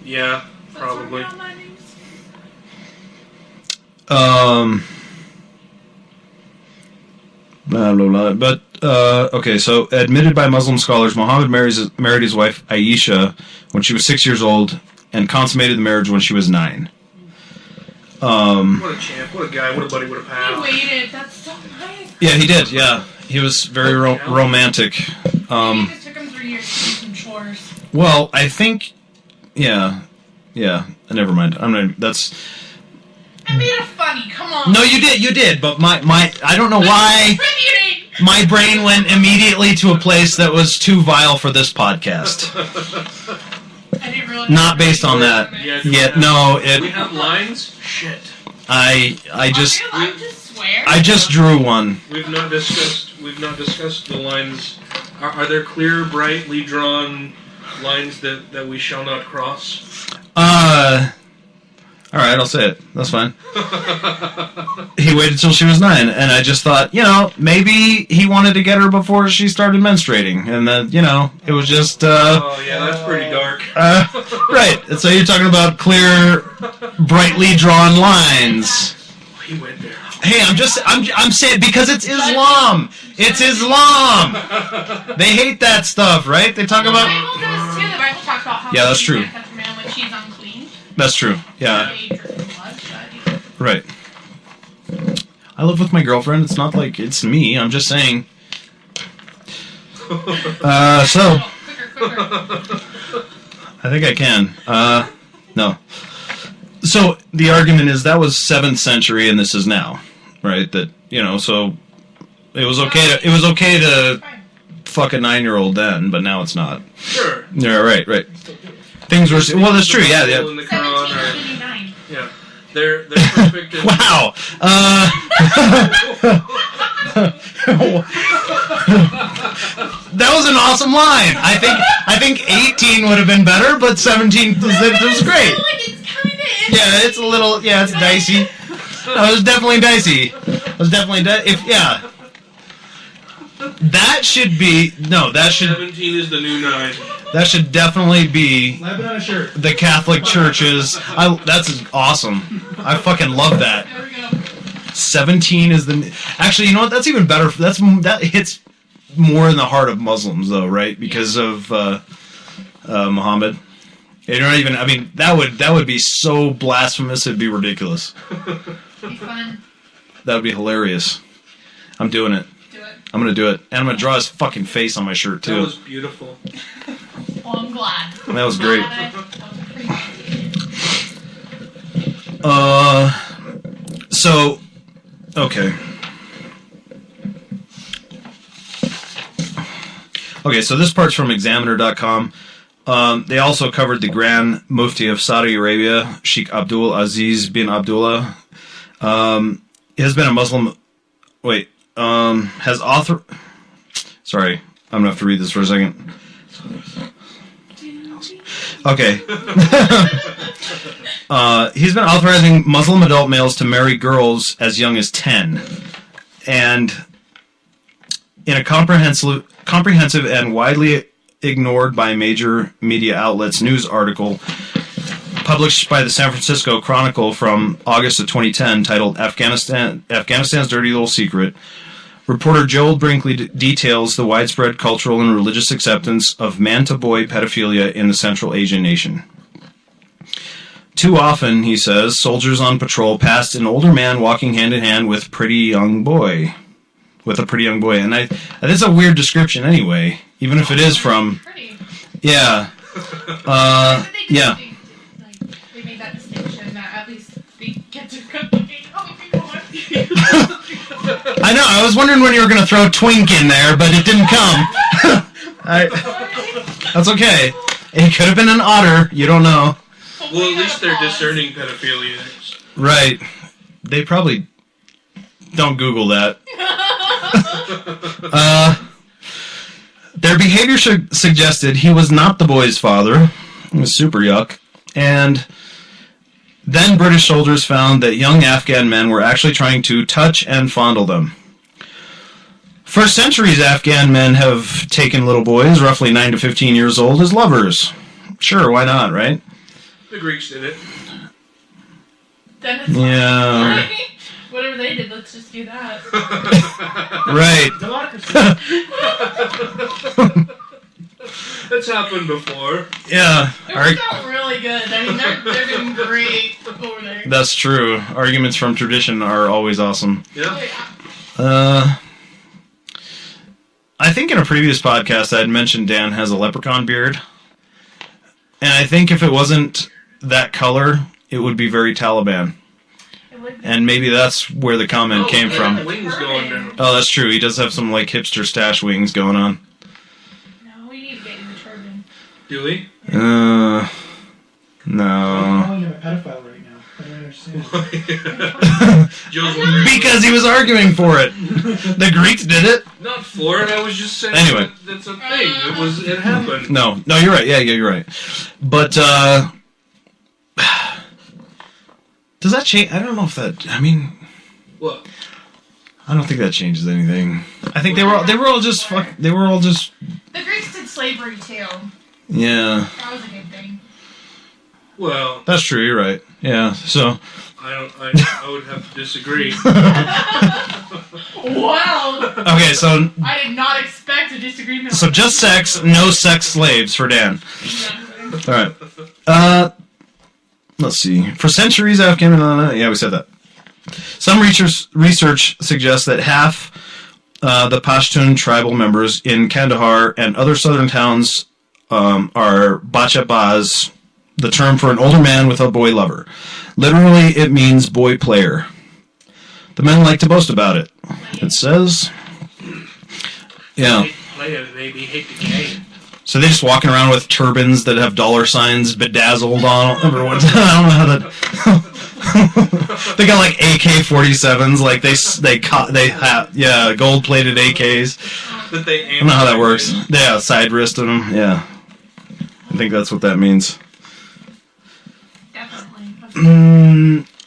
Yeah, probably. That's where I get all my news. Blah, blah, blah. But, okay, so admitted by Muslim scholars, Muhammad married his wife Aisha when she was 6 years old and consummated the marriage when she was 9. What a champ, what a guy, what a buddy, what a pal. He waited, that's so nice. Yeah, he did, yeah. He was very romantic. Maybe it just took him 3 years to do some chores. Well, I think, yeah, never mind. That's... I made it funny, come on. No, you did, but my I don't know why my brain went immediately to a place that was too vile for this podcast. I didn't realize. Not based on that. Yeah, no, We have lines? Shit. I just swear. I just drew one. We've not discussed the lines. Are there clear, brightly drawn lines that we shall not cross? All right, I'll say it. That's fine. He waited till she was 9, and I just thought, maybe he wanted to get her before she started menstruating, and then, it was just. Oh yeah, that's pretty dark. Right. And so you're talking about clear, brightly drawn lines. He went there. Hey, I'm saying because it's Islam. It's Islam. They hate that stuff, right? They talk The about. Bible does too. The Bible talks about how Yeah, that's true. you can't touch a man when she's unclean. That's true. Yeah. Maybe dripping blood, but- Right. I live with my girlfriend. It's not like it's me. I'm just saying. So. Quicker. I think I can. No. So the argument is that was 7th century and this is now, right? That so it was okay to Fine. fuck a 9-year-old then, but now it's not. Sure. Yeah, right. Things were that's true. Yeah. In the 17 Quran to are, 29. yeah, they're perfect. Wow. That was an awesome line. I think 18 would have been better, but 17 was great. It's kind of. Yeah, it's a little. Yeah, it's dicey. No, it was definitely dicey. It was definitely That should be 17 is the new 9. that should definitely be Slap it on a shirt. the Catholic Church's. That's awesome. I fucking love that. There we go. 17 is the. Actually, you know what? That's even better. That hits more in the heart of Muslims, though, right? Because of Muhammad. You don't even. I mean, that would be so blasphemous. It'd be ridiculous. Be fun. That would be hilarious. I'm doing it. Do it. I'm gonna do it, and I'm gonna draw his fucking face on my shirt That too. was beautiful. Well, I'm glad. That was great. That was pretty So, okay. Okay, so this part's from Examiner.com. They also covered the Grand Mufti of Saudi Arabia, Sheikh Abdul Aziz bin Abdullah. He has been a Muslim. Wait, Sorry, I'm gonna have to read this for a second. Okay. He's been authorizing Muslim adult males to marry girls as young as 10. And in a comprehensive and widely ignored by major media outlets news article published by the San Francisco Chronicle from August of 2010 titled Afghanistan's Dirty Little Secret, reporter Joel Brinkley details the widespread cultural and religious acceptance of man-to-boy pedophilia in the Central Asian nation. Too often, he says, soldiers on patrol passed an older man walking hand-in-hand with a pretty young boy. And that's a weird description anyway, even if it is from... pretty. Yeah. Yeah. They made that distinction that at least they get to communicate how people want. I know, I was wondering when you were going to throw twink in there, but it didn't come. That's okay. It could have been an otter, you don't know. Well, at least they're discerning pedophilia. Right. They probably don't Google that. Their behavior suggested he was not the boy's father. It was super yuck. And then British soldiers found that young Afghan men were actually trying to touch and fondle them. For centuries, Afghan men have taken little boys, roughly 9 to 15 years old, as lovers. Sure, why not, right? The Greeks did it. Then it's Yeah. whatever they did, let's just do that. Right. Democracy. That's happened before. Yeah. It worked out really good. I mean, they're doing great over there. That's true. Arguments from tradition are always awesome. Yeah. I think in a previous podcast I had mentioned Dan has a leprechaun beard. And I think if it wasn't that color, it would be very Taliban. And maybe that's where the comment came from. Wings going down. Oh, that's true. He does have some like hipster stash wings going on. No, we need to get in the turban. Do we? I'm No. calling him a pedophile right now. I don't understand. Joe's wondering. Because he was arguing for it. The Greeks did it. Not for it. I was just saying. Anyway. That's a thing. It happened. No, you're right. Yeah, you're right. But Does that change? I don't know if that. I mean, What? I don't think that changes anything. I think they were all just They were all just. The Greeks did slavery too. Yeah, That was a good thing. Well, that's true. You're right. Yeah. So. I would have to disagree. Wow. Okay, so I did not expect a disagreement. so just sex, no sex slaves for Dan. All right. Let's see. For centuries, Afghan. Yeah, we said that. Some research suggests that half the Pashtun tribal members in Kandahar and other southern towns are bachabaz, the term for an older man with a boy lover. Literally, it means boy player. The men like to boast about it. It says, yeah. Play it, baby. Hate the game. So they're just walking around with turbans that have dollar signs bedazzled on everyone's. I don't know how that. They got like AK-47s, like they have gold-plated AKs. That they I don't know how that works. Yeah, side wristed them. Yeah, I think that's what that means. Definitely.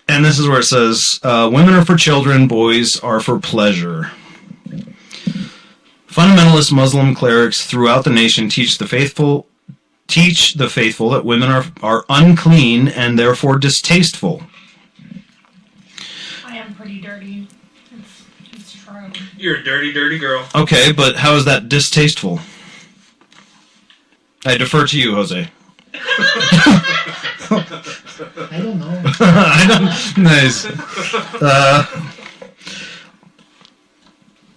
And this is where it says, women are for children, boys are for pleasure. Fundamentalist Muslim clerics throughout the nation teach the faithful that women are unclean and therefore distasteful. I am pretty dirty. It's true. You're a dirty, dirty girl. Okay, but how is that distasteful? I defer to you, Jose. I don't know. Nice.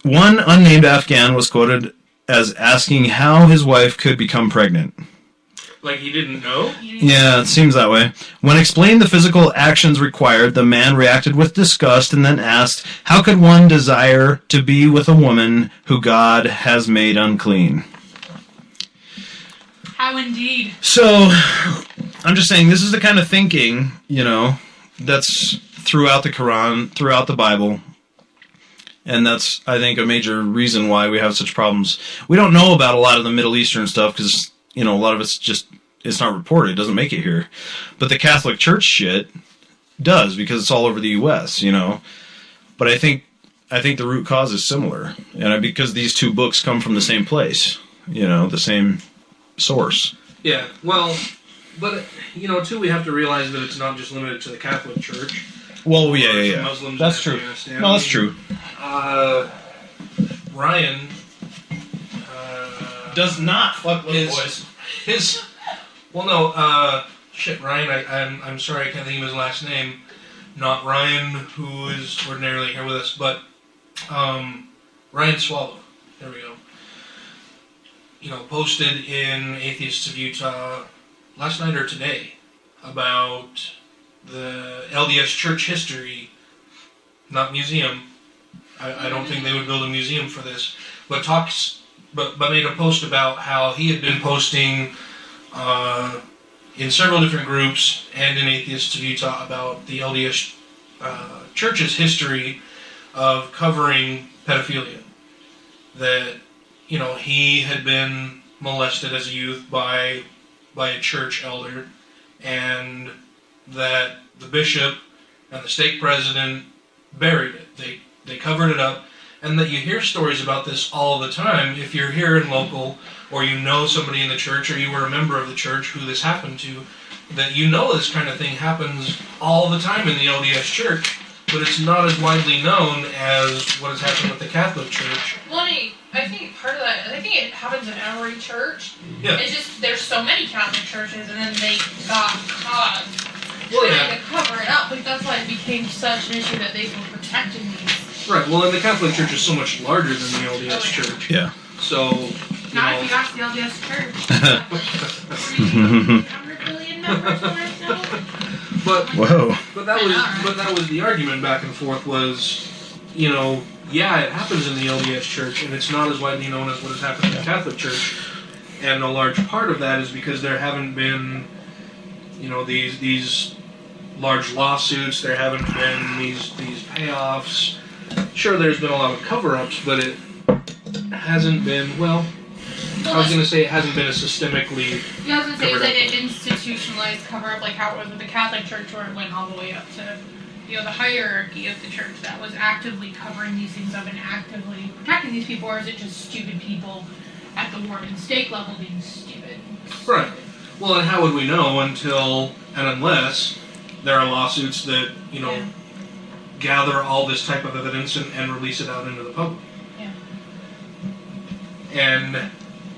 One unnamed Afghan was quoted as asking how his wife could become pregnant. Like he didn't know? Yeah, it seems that way. When explained the physical actions required, the man reacted with disgust and then asked, how could one desire to be with a woman who God has made unclean? How indeed. So, I'm just saying, this is the kind of thinking, that's throughout the Quran, throughout the Bible. And that's, I think, a major reason why we have such problems. We don't know about a lot of the Middle Eastern stuff because, a lot of it's not reported. It doesn't make it here. But the Catholic Church shit does because it's all over the U.S., But I think the root cause is similar. And because these two books come from the same place, the same source. Yeah, well, but, too, we have to realize that it's not just limited to the Catholic Church. Well, yeah. Muslims That's in true. Afghanistan. No, that's true. Ryan Does not fuck with boys. Ryan, I'm sorry I can't think of his last name. Not Ryan, who is ordinarily here with us, but Ryan Swallow. There we go. Posted in Atheists of Utah last night or today about the LDS church history, not museum. I don't think they would build a museum for this, but made a post about how he had been posting in several different groups and in Atheists of Utah about the LDS church's history of covering pedophilia. That, he had been molested as a youth by a church elder, and that the bishop and the stake president buried it. They covered it up, and that you hear stories about this all the time. If you're here in local, or you know somebody in the church, or you were a member of the church who this happened to, that this kind of thing happens all the time in the LDS church, but it's not as widely known as what has happened with the Catholic Church. Well, I think part of that, I think it happens in every church. Yeah. It's just, there's so many Catholic churches, and then they got caught Well, trying to cover it up. Like, that's why it became such an issue that they were protecting these. Right, well, and the Catholic Church is so much larger than the LDS Church. Yeah. So, Not if you ask the LDS Church. 300 billion members or so? But that was the argument back and forth was, it happens in the LDS Church, and it's not as widely known as what has happened in the Catholic Church. And a large part of that is because there haven't been, these large lawsuits. There haven't been these payoffs. Sure, there's been a lot of cover-ups, but it hasn't been, I was going to say it hasn't been a systemically. Yeah, I was going to say, is covered it an institutionalized cover-up like how it was with the Catholic Church, where it went all the way up to, the hierarchy of the church that was actively covering these things up and actively protecting these people, or is it just stupid people at the ward and stake level being stupid? Right. Well, and how would we know until and unless there are lawsuits that, Yeah. gather all this type of evidence and release it out into the public? Yeah. And,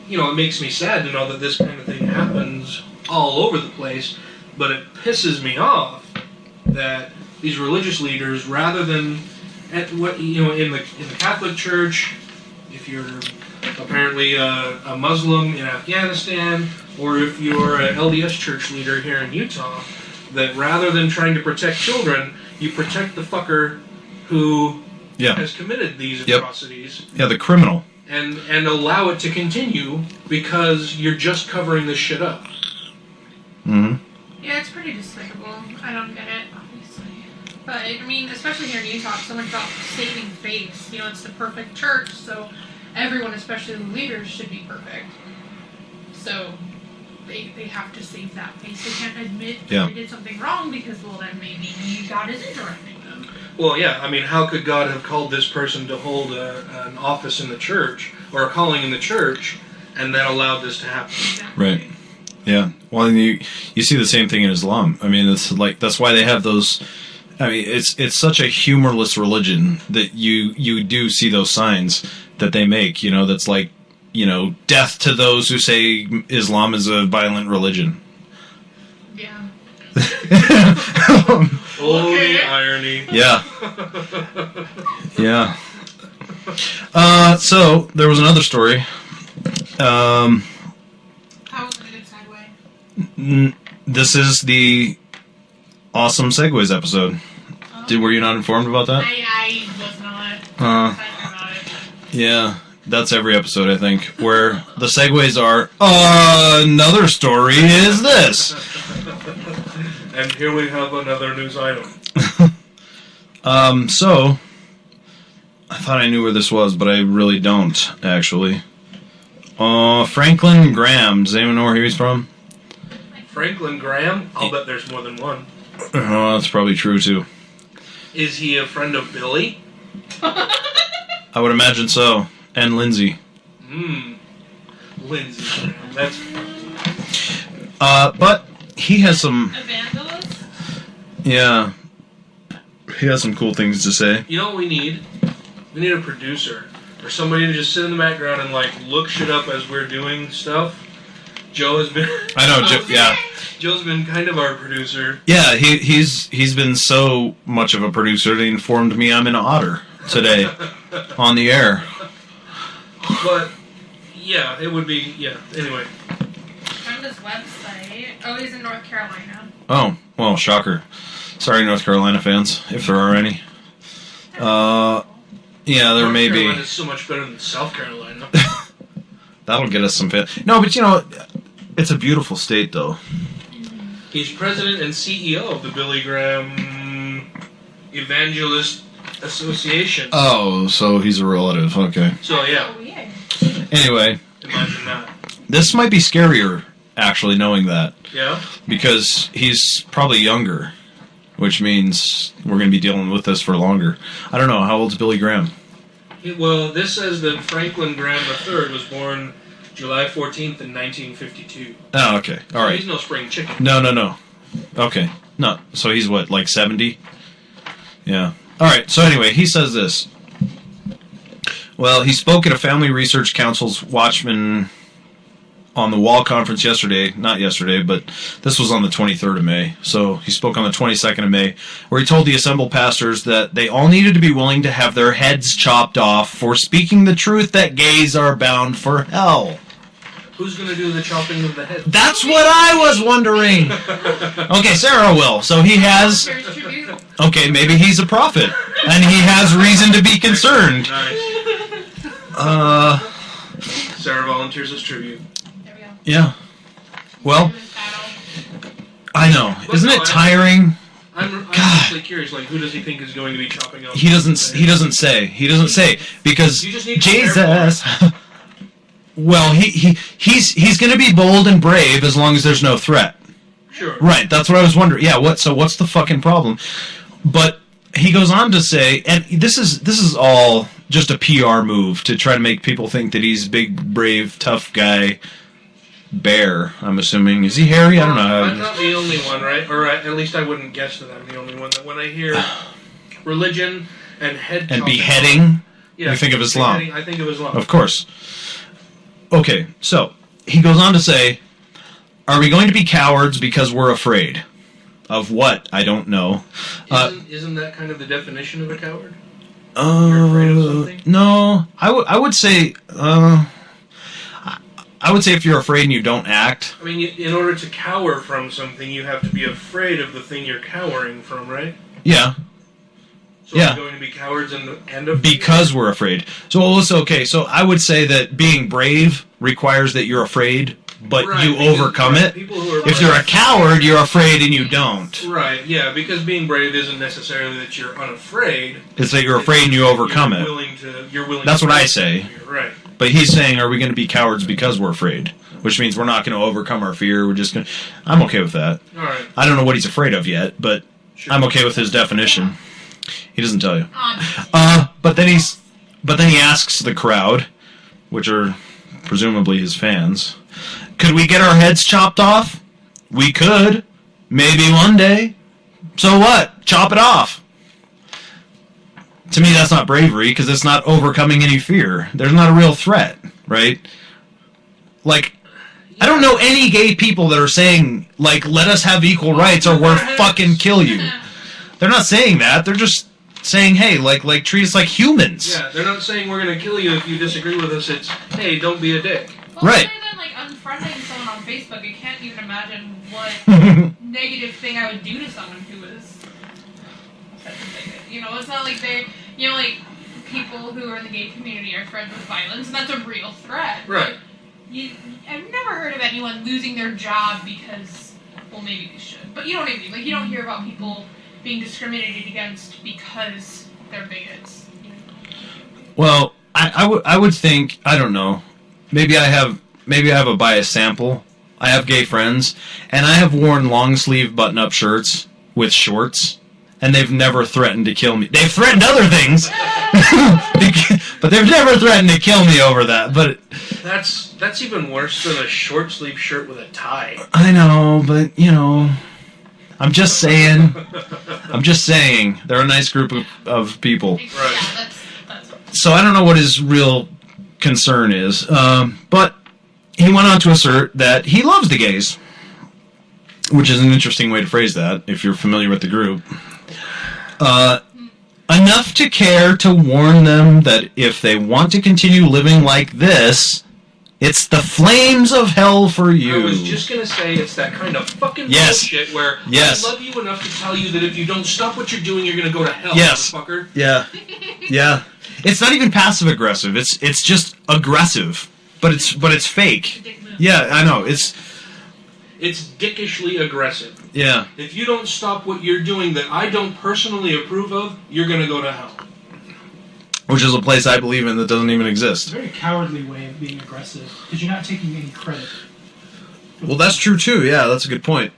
it makes me sad to know that this kind of thing happens all over the place, but it pisses me off that these religious leaders, rather than at what in the Catholic Church, if you're apparently a Muslim in Afghanistan, or if you're an LDS church leader here in Utah, that rather than trying to protect children, you protect the fucker who has committed these atrocities. Yeah, the criminal. And allow it to continue because you're just covering this shit up. Mm-hmm. Yeah, it's pretty despicable. I don't get it, obviously. But, I mean, especially here in Utah, so much about saving face. It's the perfect church, so everyone, especially the leaders, should be perfect. So they have to save that face. They can't admit that they did something wrong because, well, then maybe God isn't directing them. Well, yeah, I mean, how could God have called this person to hold an office in the church, or a calling in the church, and then allowed this to happen? Exactly. Right. Yeah. Well, and you see the same thing in Islam. I mean, it's like, that's why they have those. I mean, it's such a humorless religion that you do see those signs that they make. That's like, death to those who say Islam is a violent religion. Yeah. Oh, the irony. Yeah. Yeah. So there was another story. How was it a good segue? This is the awesome segues episode. Were you not informed about that? I was not excited about it. Yeah, that's every episode, I think, where the segues are, another story is this. And here we have another news item. So, I thought I knew where this was, but I really don't, actually. Franklin Graham, does anyone know where he's from? Franklin Graham? I'll bet there's more than one. Oh, that's probably true, too. Is he a friend of Billy? I would imagine so. And Lindsay. Lindsay Graham. That's... But he has some... Evangelist? Yeah. He has some cool things to say. You know what we need? We need a producer. Or somebody to just sit in the background and, look shit up as we're doing stuff. Joe has been... I know, Joe, yeah. Joe's been kind of our producer. Yeah, he's been so much of a producer that he informed me I'm an otter today on the air. But, yeah, it would be... Yeah, anyway. Found this website. Oh, he's in North Carolina. Oh, well, shocker. Sorry, North Carolina fans, if there are any. Yeah, there may be. North Carolina is so much better than South Carolina. That'll get us some fans. No, but it's a beautiful state, though. He's president and CEO of the Billy Graham Evangelist Association. Oh, so he's a relative. Okay. So, yeah. Oh, weird. Anyway, Imagine that. this might be scarier, actually, knowing that. Yeah? Because he's probably younger, which means we're going to be dealing with this for longer. I don't know. How old's Billy Graham? Well, this says that Franklin Graham III was born July 14th in 1952. Oh, okay. All right. He's no spring chicken. No. Okay. No. So he's what, like 70? Yeah. All right. So anyway, he says this. Well, he spoke at a Family Research Council's Watchman on the Wall conference yesterday. Not yesterday, but this was on the 23rd of May. So he spoke on the 22nd of May, where he told the assembled pastors that they all needed to be willing to have their heads chopped off for speaking the truth that gays are bound for hell. Who's going to do the chopping of the head? That's what I was wondering. Okay, Sarah will. So he has... Okay, maybe he's a prophet, and he has reason to be concerned. Nice. Sarah volunteers as tribute. There we go. Yeah. Well, I know. Isn't it tiring? I'm actually curious. Who does he think is going to be chopping up? He doesn't say. Because You just need to be Jesus. Well, he's going to be bold and brave as long as there's no threat. Sure. Right, that's what I was wondering. Yeah, what's the fucking problem? But he goes on to say, and this is all just a PR move to try to make people think that he's big, brave, tough guy. Bear, I'm assuming. Is he hairy? I don't know. I'm not the only one, right? Or at least I wouldn't guess that I'm the only one. That when I hear religion and head and beheading, yeah, you think of Islam. I think of Islam. Of course. Okay, so he goes on to say, are we going to be cowards because we're afraid? Of what? I don't know. Isn't that kind of the definition of a coward? You're afraid of something? No. I would say... I would say if you're afraid and you don't act... I mean, in order to cower from something, you have to be afraid of the thing you're cowering from, right? Yeah. So yeah. we're going to be cowards and afraid? Because we're afraid. So I would say that being brave requires that you're afraid, but you overcome it. If you're a coward, you're afraid and you don't. Right, yeah, because being brave isn't necessarily that you're unafraid. It's that you're afraid and you overcome it. You're willing That's to what I say. Right. But he's saying, are we going to be cowards because we're afraid? Which means we're not going to overcome our fear. We're just going to... I'm okay with that. All right. I don't know what he's afraid of yet, but sure. I'm okay with his definition. He doesn't tell you. But then he asks the crowd, which are presumably his fans, could we get our heads chopped off? We could. Maybe one day. So what? Chop it off. To me, that's not bravery, because it's not overcoming any fear. There's not a real threat, right? Like, I don't know any gay people that are saying, like, let us have equal rights or we'll fucking kill you. They're not saying that. They're just saying, hey, like treat us like humans. Yeah, they're not saying we're going to kill you if you disagree with us. It's, hey, don't be a dick. Well, right. Other than, like, unfriending someone on Facebook, I can't even imagine what negative thing I would do to someone who was such a bigot. You know, it's not like they're... You know, like, people who are in the gay community are threatened with violence, and that's a real threat. Right. I've never heard of anyone losing their job because, well, maybe they should. But you know what I mean? Like, you don't hear about people being discriminated against because they're bigots. You know? Well, I would think, I don't know, maybe I have a biased sample. I have gay friends, and I have worn long-sleeve button-up shirts with shorts. And they've never threatened to kill me. They've threatened other things, but they've never threatened to kill me over that. But that's even worse than a short sleeve shirt with a tie. I know, but you know, I'm just saying. They're a nice group of people. Right. Yeah, that's So I don't know what his real concern is, but he went on to assert that he loves the gays, which is an interesting way to phrase that if you're familiar with the group. Enough to care to warn them that if they want to continue living like this, it's the flames of hell for you. I was just going to say it's that kind of fucking bullshit where I love you enough to tell you that if you don't stop what you're doing, you're going to go to hell, motherfucker. Yeah. Yeah. It's not even passive aggressive. It's just aggressive, but it's fake. Yeah, I know. It's dickishly aggressive. Yeah. If you don't stop what you're doing that I don't personally approve of, you're going to go to hell. Which is a place I believe in that doesn't even exist. It's a very cowardly way of being aggressive, because you're not taking any credit. Well, that's true too. Yeah, that's a good point.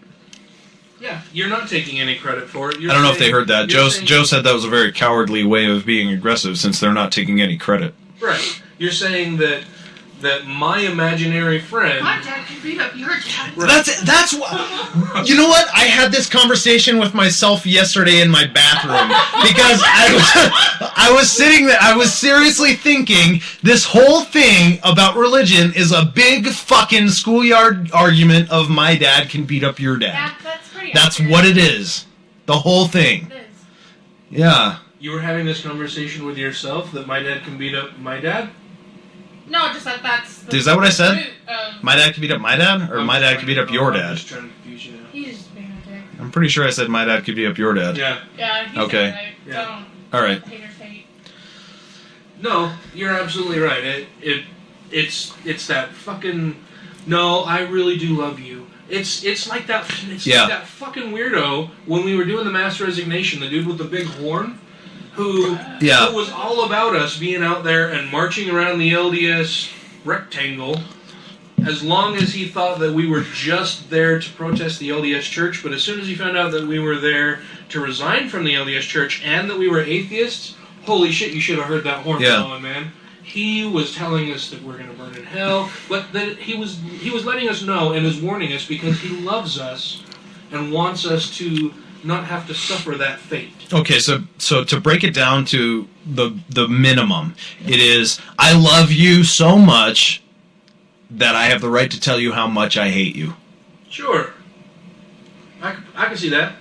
Yeah, you're not taking any credit for it. I don't know if they heard that. Joe said that was a very cowardly way of being aggressive, since they're not taking any credit. Right. You're saying that my imaginary friend... My dad can beat up your dad. That's what... You know what? I had this conversation with myself yesterday in my bathroom, because I was sitting there, I was seriously thinking, this whole thing about religion is a big fucking schoolyard argument of my dad can beat up your dad. That's pretty That's accurate. what it is. The whole thing. It is. Yeah. You were having this conversation with yourself that my dad can beat up my dad? No, just that's... Is that what I said? My dad can beat up my dad? Or my dad can beat up your I'm dad? just trying to confuse you now. He's just being a dick. I'm pretty sure I said my dad could beat up your dad. Yeah. Yeah, he's Okay. right. Yeah. Don't. Alright. Haters hate. No, you're absolutely right. It's that fucking... No, I really do love you. It's like that... It's like that fucking weirdo when we were doing the mass resignation, the dude with the big horn, who was all about us being out there and marching around the LDS rectangle, as long as he thought that we were just there to protest the LDS Church, but as soon as he found out that we were there to resign from the LDS Church and that we were atheists, holy shit, you should have heard that horn blowing, man. He was telling us that we're going to burn in hell, but that he was letting us know and is warning us because he loves us and wants us to not have to suffer that fate. Okay, so to break it down to the minimum, it is, I love you so much that I have the right to tell you how much I hate you. Sure. I can see that.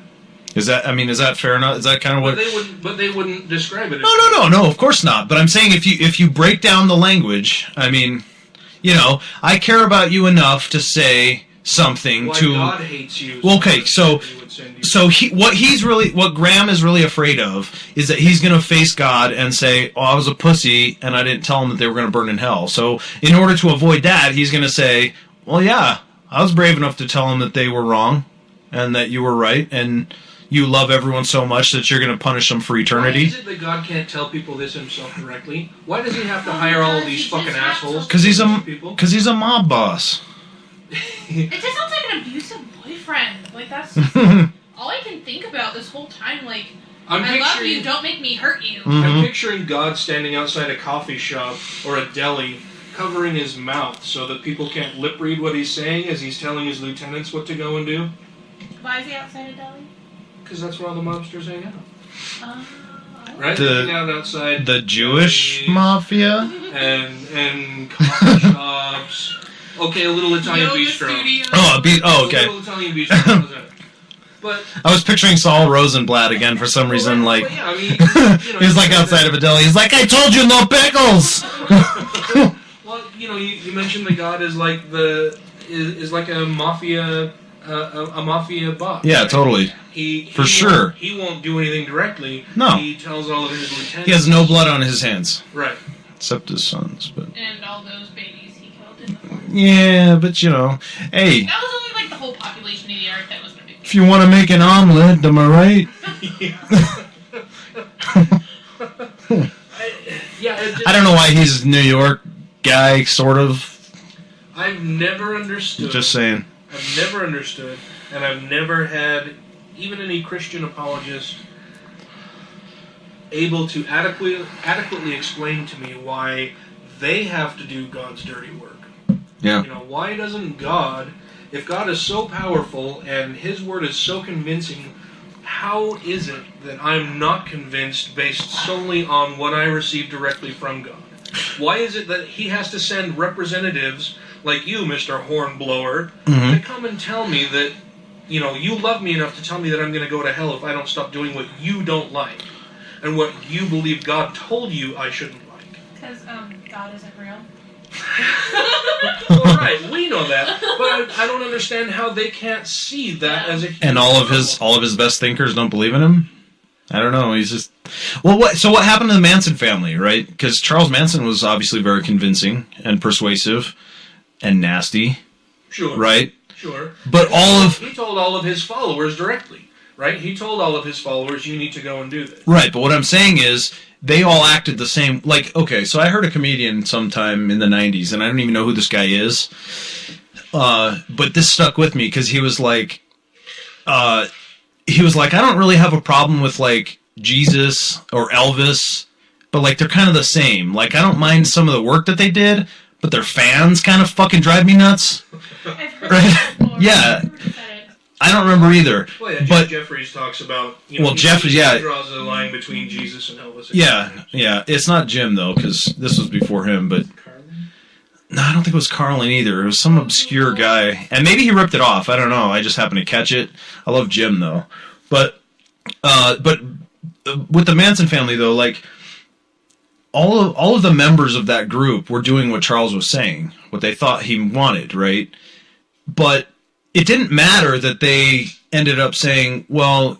Is that fair enough? Is that kind of what... But they wouldn't describe it as... No, of course not. But I'm saying if you break down the language, I mean, I care about you enough to say something to... God hates you. Well, okay, what Graham is really afraid of is that he's going to face God and say, "Oh, I was a pussy and I didn't tell him that they were going to burn in hell." So in order to avoid that, he's going to say, "Well, yeah, I was brave enough to tell him that they were wrong and that you were right and you love everyone so much that you're going to punish them for eternity." Why is it that God can't tell people this himself directly? Why does he have to hire all of these fucking assholes? Because he's a mob boss. It just sounds like an abusive boyfriend. Like, that's all I can think about this whole time. Like, I love you, don't make me hurt you. Mm-hmm. I'm picturing God standing outside a coffee shop or a deli, covering his mouth so that people can't lip read what he's saying as he's telling his lieutenants what to go and do. Why is he outside a deli? Because that's where all the mobsters hang out. Right? The, hang out outside the Jewish mafia? And coffee shops. Okay, a little Italian bistro. Okay. A little Italian bistro. But I was picturing Saul Rosenblatt again for some reason. Like, yeah, I mean, he's like outside of a deli. He's like, "I told you, no pickles." Well, you mentioned that God is like is like a mafia boss. Yeah, right? totally. For sure. He won't do anything directly. No. He tells all of his lieutenants. He has no blood on his hands. Right. Except his sons, but. And all those babies he killed in the forest. Yeah, but hey. That was only like the whole population of the earth that was. If you want to make an omelet, am I right? I don't know why he's a New York guy, sort of. I've never understood. Just saying. I've never understood, and I've never had even any Christian apologist able to adequately explain to me why they have to do God's dirty work. Yeah. Why doesn't God... If God is so powerful and His word is so convincing, how is it that I'm not convinced based solely on what I receive directly from God? Why is it that He has to send representatives like you, Mr. Hornblower, to come and tell me that, you love me enough to tell me that I'm going to go to hell if I don't stop doing what you don't like and what you believe God told you I shouldn't like? Because God isn't real. Well, right, we know that, but I don't understand how they can't see that as a human. And all of his best thinkers don't believe in him. I don't know. He's just what happened to the Manson family, right? Because Charles Manson was obviously very convincing and persuasive and nasty. Sure. Right. Sure. But he told all of his followers directly, right? He told all of his followers, "You need to go and do this." Right. But what I'm saying is, they all acted the same. Like, okay, so I heard a comedian sometime in the 90s, and I don't even know who this guy is. But this stuck with me because he was like, I don't really have a problem with, like, Jesus or Elvis, but, like, they're kind of the same. Like, I don't mind some of the work that they did, but their fans kind of fucking drive me nuts. Right? Yeah. I don't remember either. Well, yeah, but Jeffries talks about. He draws the line between Jesus and Elvis. Yeah. It's not Jim though, because this was before him. But Carlin? No, I don't think it was Carlin either. It was some obscure guy, and maybe he ripped it off. I don't know. I just happened to catch it. I love Jim though, but with the Manson family though, like all of the members of that group were doing what Charles was saying, what they thought he wanted, right? But it didn't matter that they ended up saying, well,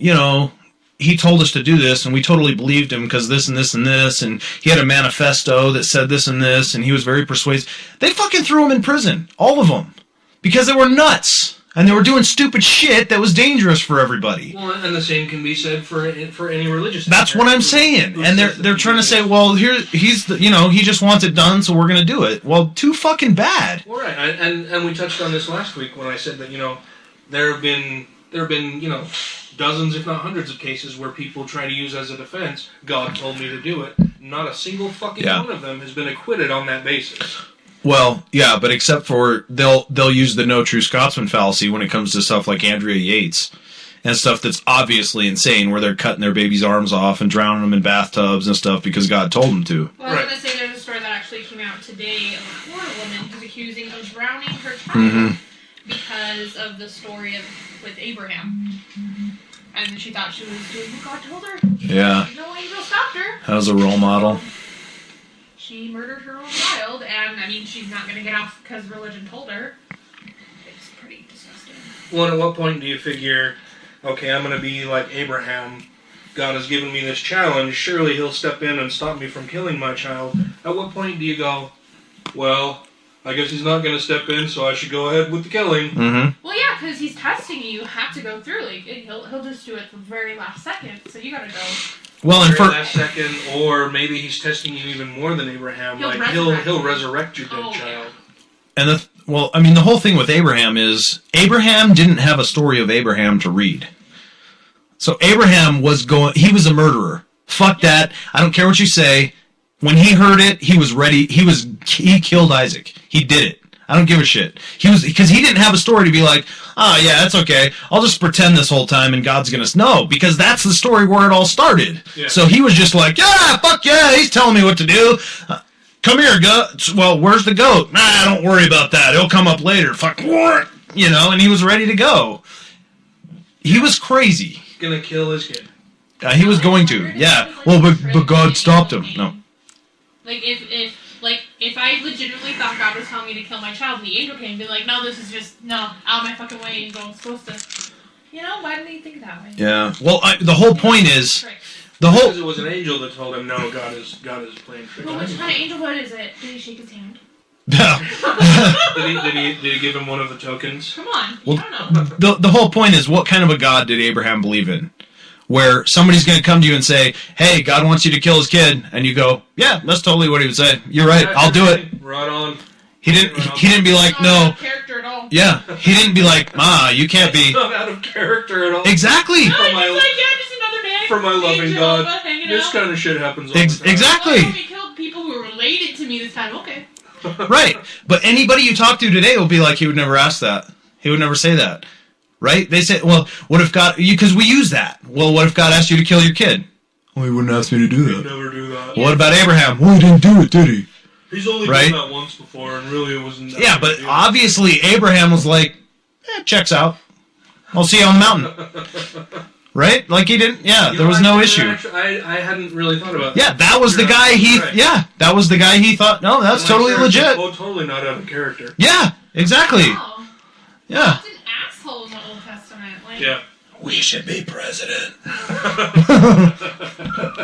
he told us to do this, and we totally believed him because this and this and this, and he had a manifesto that said this and this, and he was very persuasive. They fucking threw him in prison, all of them, because they were nuts. And they were doing stupid shit that was dangerous for everybody. Well, and the same can be said for any religious. That's what I'm saying. And they're trying to say, well, here he's he just wants it done, so we're going to do it. Well, too fucking bad. Well, right, and we touched on this last week when I said that there have been dozens, if not hundreds, of cases where people try to use as a defense, God told me to do it. Not a single fucking one of them has been acquitted on that basis. Well, yeah, but except for they'll use the no true Scotsman fallacy when it comes to stuff like Andrea Yates and stuff that's obviously insane, where they're cutting their baby's arms off and drowning them in bathtubs and stuff because God told them to. Well, I was going to say there's a story that actually came out today of a Florida woman who's accusing of drowning her child because of the story with Abraham. And she thought she was doing what God told her. Yeah. No angel stopped her. That was a role model. She murdered her own child, and I mean, she's not going to get off because religion told her. It's pretty disgusting. Well, at what point do you figure, okay, I'm going to be like Abraham. God has given me this challenge. Surely he'll step in and stop me from killing my child. At what point do you go, well, I guess he's not going to step in, so I should go ahead with the killing. Mm-hmm. Well, yeah, because he's testing you. You have to go through. Like, he'll just do it the very last second, so you got to go. Well, and for that second, or maybe he's testing you even more than Abraham. He'll resurrect your dead child. And the whole thing with Abraham is Abraham didn't have a story of Abraham to read. So Abraham he was a murderer. Fuck that. I don't care what you say. When he heard it, he was ready. He killed Isaac. He did it. I don't give a shit. Because he didn't have a story to be like, yeah, that's okay. I'll just pretend this whole time and God's gonna know. Because that's the story where it all started. Yeah. So he was just like, yeah, fuck yeah, he's telling me what to do. Come here, goat. Well, where's the goat? Nah, don't worry about that. It'll come up later. Fuck, what? And he was ready to go. He was crazy. Gonna kill his kid. He was going to, yeah. Well, but God stopped him. No. Like, if I legitimately thought God was telling me to kill my child, and the angel came and be like, no, this is just, out of my fucking way, and I'm supposed to, why didn't he think that way? Yeah. Well, the whole point is, because it was an angel that told him, no, God is playing tricks. Well, which kind of angel is it? Did he shake his hand? No. did he give him one of the tokens? Come on, you don't know. The whole point is, what kind of a God did Abraham believe in? Where somebody's going to come to you and say, hey, God wants you to kill his kid. And you go, yeah, that's totally what he would say. You're right. I'll do it. Right on. He didn't be like, no. Out of character at all. Yeah. He didn't be like, you can't be. Not out of character at all. Exactly. No, he's like, yeah, just another man. For my loving God. This kind of shit happens all the time. Exactly. Well, he killed people who were related to me this time. Okay. Right. But anybody you talk to today will be like, he would never ask that. He would never say that. Right? They say, well, what if God... Because we use that. Well, what if God asked you to kill your kid? Well, he wouldn't ask me to do that. He'd never do that. Well, what about Abraham? Well, he didn't do it, did he? He's only done that once before, and really it wasn't... Yeah, but obviously Abraham was like, checks out. I'll see you on the mountain. Right? Like he didn't... Yeah, there was no issue. I hadn't really thought about that. Yeah, that was the guy he... Right. Yeah, that was the guy he thought, no, that's totally legit. Oh, totally not out of character. Yeah, exactly. Oh. Yeah. Asshole in the Old Testament. Like, yeah. We should be president.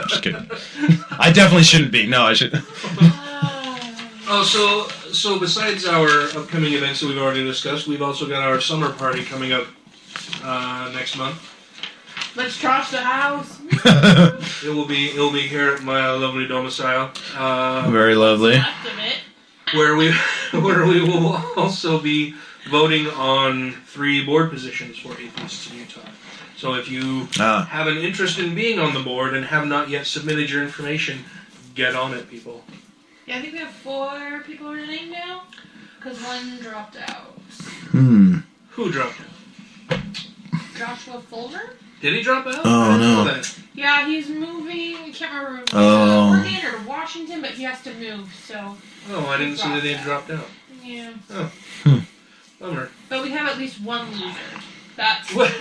Just kidding. I definitely shouldn't be. No, I should. So besides our upcoming events that we've already discussed, we've also got our summer party coming up next month. Let's trash the house. It will be here at my lovely domicile. Very lovely. Where we will also be voting on 3 board positions for atheists in Utah. So if you have an interest in being on the board and have not yet submitted your information, get on it, people. Yeah, I think we have 4 people running now, because 1 dropped out. Who dropped out? Joshua Fulmer? Did he drop out? Oh, no. Yeah, he's moving. I can't remember. Oregon or Washington, but he has to move, so... Oh, I didn't see that he had dropped out. Yeah. Oh. Bummer. But we have at least 1 loser. That's... What?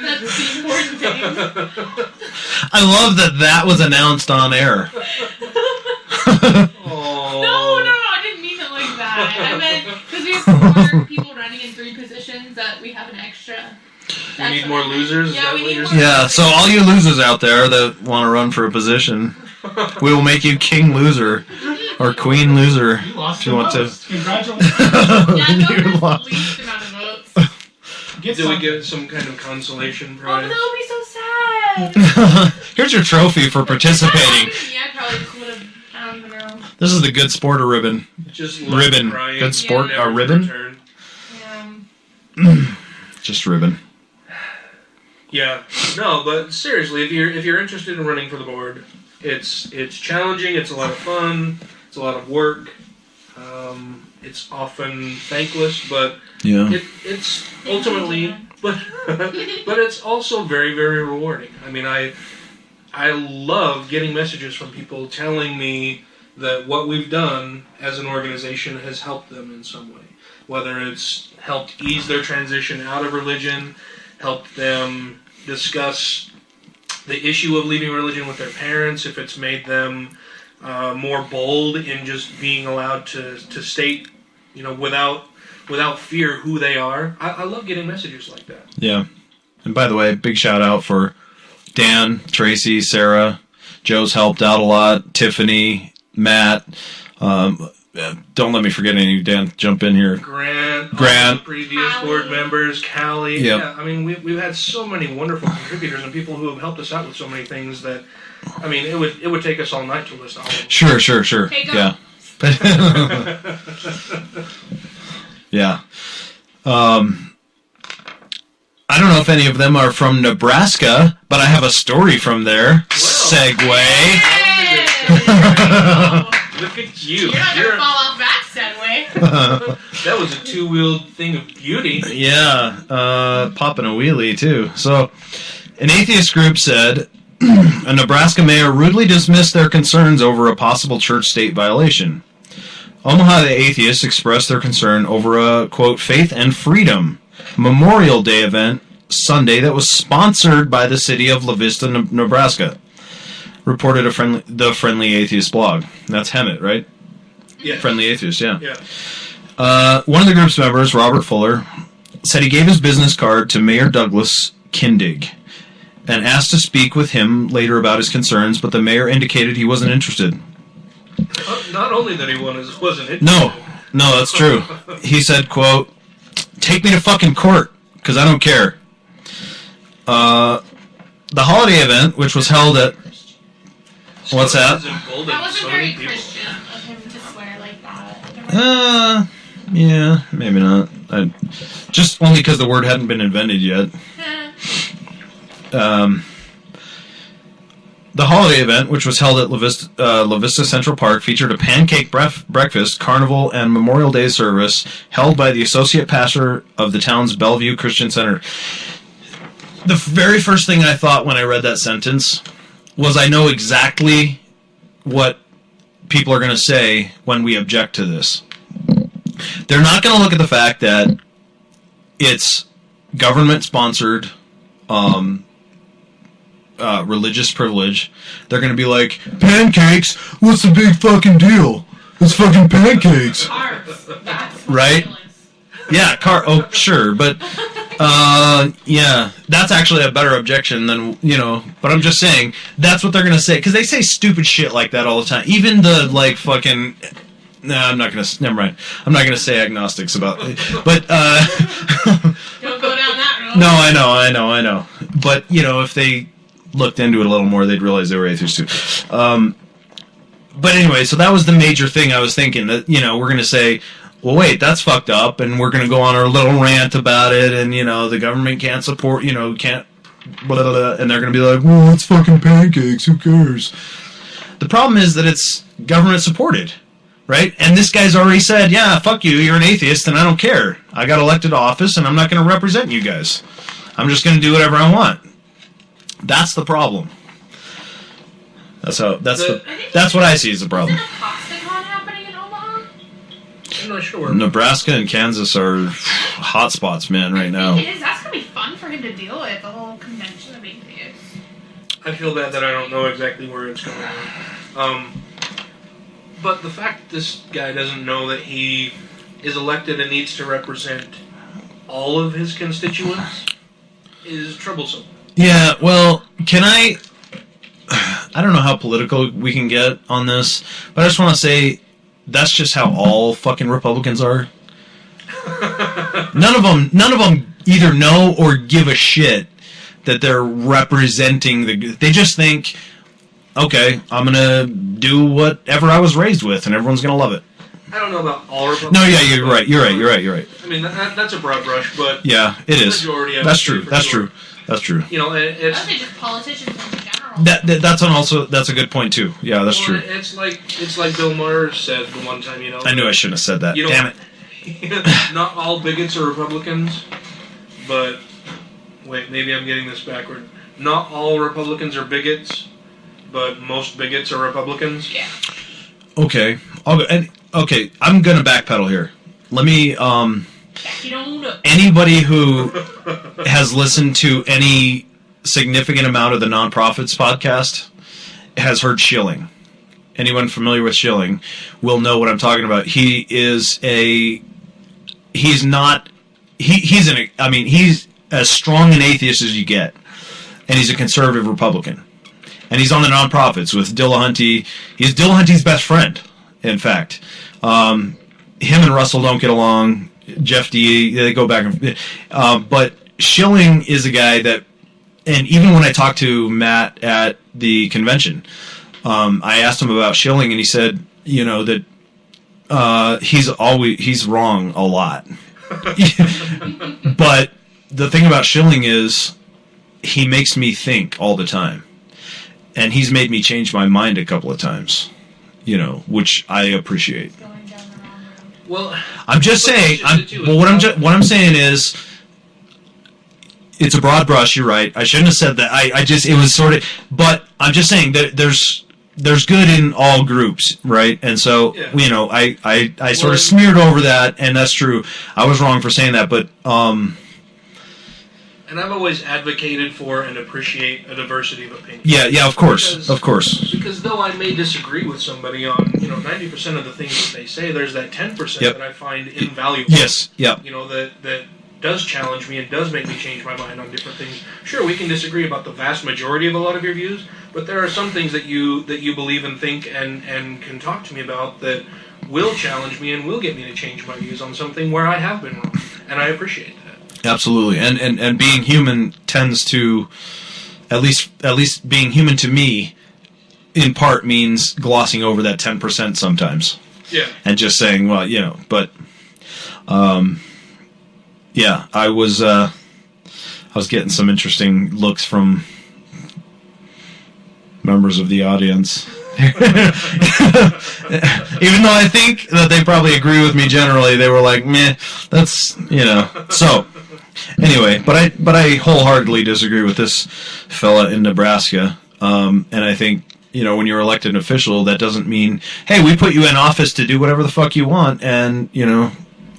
That's the important thing. I love that was announced on air. No, I didn't mean it like that. I meant, because we have 4 people running in 3 positions, that we have an extra. We need more losers? Yeah, we need more Yeah, so all you losers out there that want to run for a position, we will make you king loser. or queen loser. You lost If you the want to. most. Congratulations. Yeah, no, You that's lost. the least amount of votes. Get Do we some. get some kind of consolation Oh, but prize? that would be so sad. Here's your trophy for participating. Yeah, I probably just would have. I don't even know. This is the good sport of ribbon. Just Ribbon. crying, Good sport. Yeah. never to Ribbon. return. Yeah. Just ribbon. Yeah, no, but seriously, if you're interested in running for the board, it's challenging. It's a lot of fun. It's a lot of work. It's often thankless, but Yeah. it's ultimately, but but it's also very, very rewarding. I mean, I love getting messages from people telling me that what we've done as an organization has helped them in some way, whether it's helped ease their transition out of religion, helped them discuss the issue of leaving religion with their parents, if it's made them more bold in just being allowed to state, without fear who they are. I love getting messages like that. Yeah. And by the way, big shout out for Dan, Tracy, Sarah. Joe's helped out a lot. Tiffany, Matt. Don't let me forget any. Dan, jump in here. Grant, all Grant. the previous Callie. board members, Callie. Yep. Yeah, I mean, we've had so many wonderful contributors and people who have helped us out with so many things that, I mean, it would take us all night to list all of them. Sure. Take Yeah. Yeah. I don't know if any of them are from Nebraska, but I have a story from there. Segue. Look at you. You're not gonna fall off that segue. That was a two-wheeled thing of beauty. Yeah, popping a wheelie too. So, an atheist group said a Nebraska mayor rudely dismissed their concerns over a possible church-state violation. Omaha the Atheists expressed their concern over a, quote, Faith and Freedom Memorial Day event Sunday that was sponsored by the city of La Vista, Nebraska, reported the Friendly Atheist blog. That's Hemet, right? Yeah. Friendly Atheist, yeah. Yeah. One of the group's members, Robert Fuller, said he gave his business card to Mayor Douglas Kindig and asked to speak with him later about his concerns, but the mayor indicated he wasn't interested. Not only that he wasn't interested. No, that's true. He said, quote, take me to fucking court, because I don't care. The holiday event, which was held at... What's that? That wasn't very Christian of him to swear like that. Yeah, maybe not. Just only because the word hadn't been invented yet. The holiday event, which was held at La Vista Central Park, featured a pancake breakfast, carnival, and Memorial Day service held by the associate pastor of the town's Bellevue Christian Center. The very first thing I thought when I read that sentence was I know exactly what people are going to say when we object to this. They're not going to look at the fact that it's government-sponsored religious privilege. They're going to be like, pancakes? What's the big fucking deal? It's fucking pancakes. Carbs. That's Right? violence. Yeah, oh, sure, but, yeah, that's actually a better objection than, but I'm just saying, that's what they're going to say, because they say stupid shit like that all the time. Even the, like, fucking... Nah, I'm not going to... Never mind. I'm not going to say agnostics about... But, Don't go down that road. No, I know. But, if they looked into it a little more, they'd realize they were atheists too. But anyway, so that was the major thing I was thinking, that, we're going to say, well, wait, that's fucked up, and we're going to go on our little rant about it, and, the government can't support, can't, blah, blah, blah, and they're going to be like, well, it's fucking pancakes, who cares? The problem is that it's government supported. Right? And this guy's already said, yeah, fuck you, you're an atheist, and I don't care. I got elected to office, and I'm not going to represent you guys. I'm just going to do whatever I want. That's the problem. That's what I see as the problem. Isn't a Toxicon happening in Omaha? I'm not sure. Nebraska and Kansas are hot spots, man, right now. It is. That's going to be fun for him to deal with, the whole convention of atheists. I feel bad that I don't know exactly where it's going on. But the fact that this guy doesn't know that he is elected and needs to represent all of his constituents is troublesome. Yeah, well, I don't know how political we can get on this, but I just want to say, that's just how all fucking Republicans are. None of them either know or give a shit that they're representing they just think, okay, I'm gonna do whatever I was raised with, and everyone's gonna love it. I don't know about all Republicans. No, yeah, you're right. I mean, that's a broad brush, but yeah, it is. That's true. That's true. You know, it's. I think just politicians in general. That's a good point too. Yeah, that's true. It's like Bill Maher said the one time. You know, I knew I shouldn't have said that. Damn it. Not all bigots are Republicans, but wait, maybe I'm getting this backward. Not all Republicans are bigots, but most bigots are Republicans. Yeah. Okay, I'll go. Okay, I'm gonna backpedal here. Let me. Anybody who has listened to any significant amount of the Nonprofits podcast has heard Schilling. Anyone familiar with Schilling will know what I'm talking about. He's as strong an atheist as you get, and he's a conservative Republican. And he's on the Nonprofits with Dillahunty. He's Dillahunty's best friend, in fact. Him and Russell don't get along. Jeff D, they go back and but Schilling is a guy that, and even when I talked to Matt at the convention, I asked him about Schilling, and he said, you know, that he's wrong a lot. But the thing about Schilling is he makes me think all the time, and he's made me change my mind a couple of times, you know, which I appreciate. Well, I'm just saying. What I'm saying is, it's a broad brush. You're right. I shouldn't have said that. It was sort of. But I'm just saying that there's good in all groups, right? And so you know, I sort of smeared over that, and that's true. I was wrong for saying that, but And I've always advocated for and appreciate a diversity of opinion. Yeah, of course. Because though I may disagree with somebody on, 90% of the things that they say, there's that 10% that I find invaluable. Yes, yeah. That does challenge me and does make me change my mind on different things. Sure, we can disagree about the vast majority of a lot of your views, but there are some things that you believe and think and can talk to me about that will challenge me and will get me to change my views on something where I have been wrong. And I appreciate that. Absolutely, and being human tends to, at least being human to me, in part means glossing over that 10% sometimes. Yeah. And just saying, well, but, yeah, I was getting some interesting looks from members of the audience. Even though I think that they probably agree with me generally, they were like, meh, that's, so. Anyway, but I wholeheartedly disagree with this fella in Nebraska, and I think, when you're elected an official, that doesn't mean, hey, we put you in office to do whatever the fuck you want, and,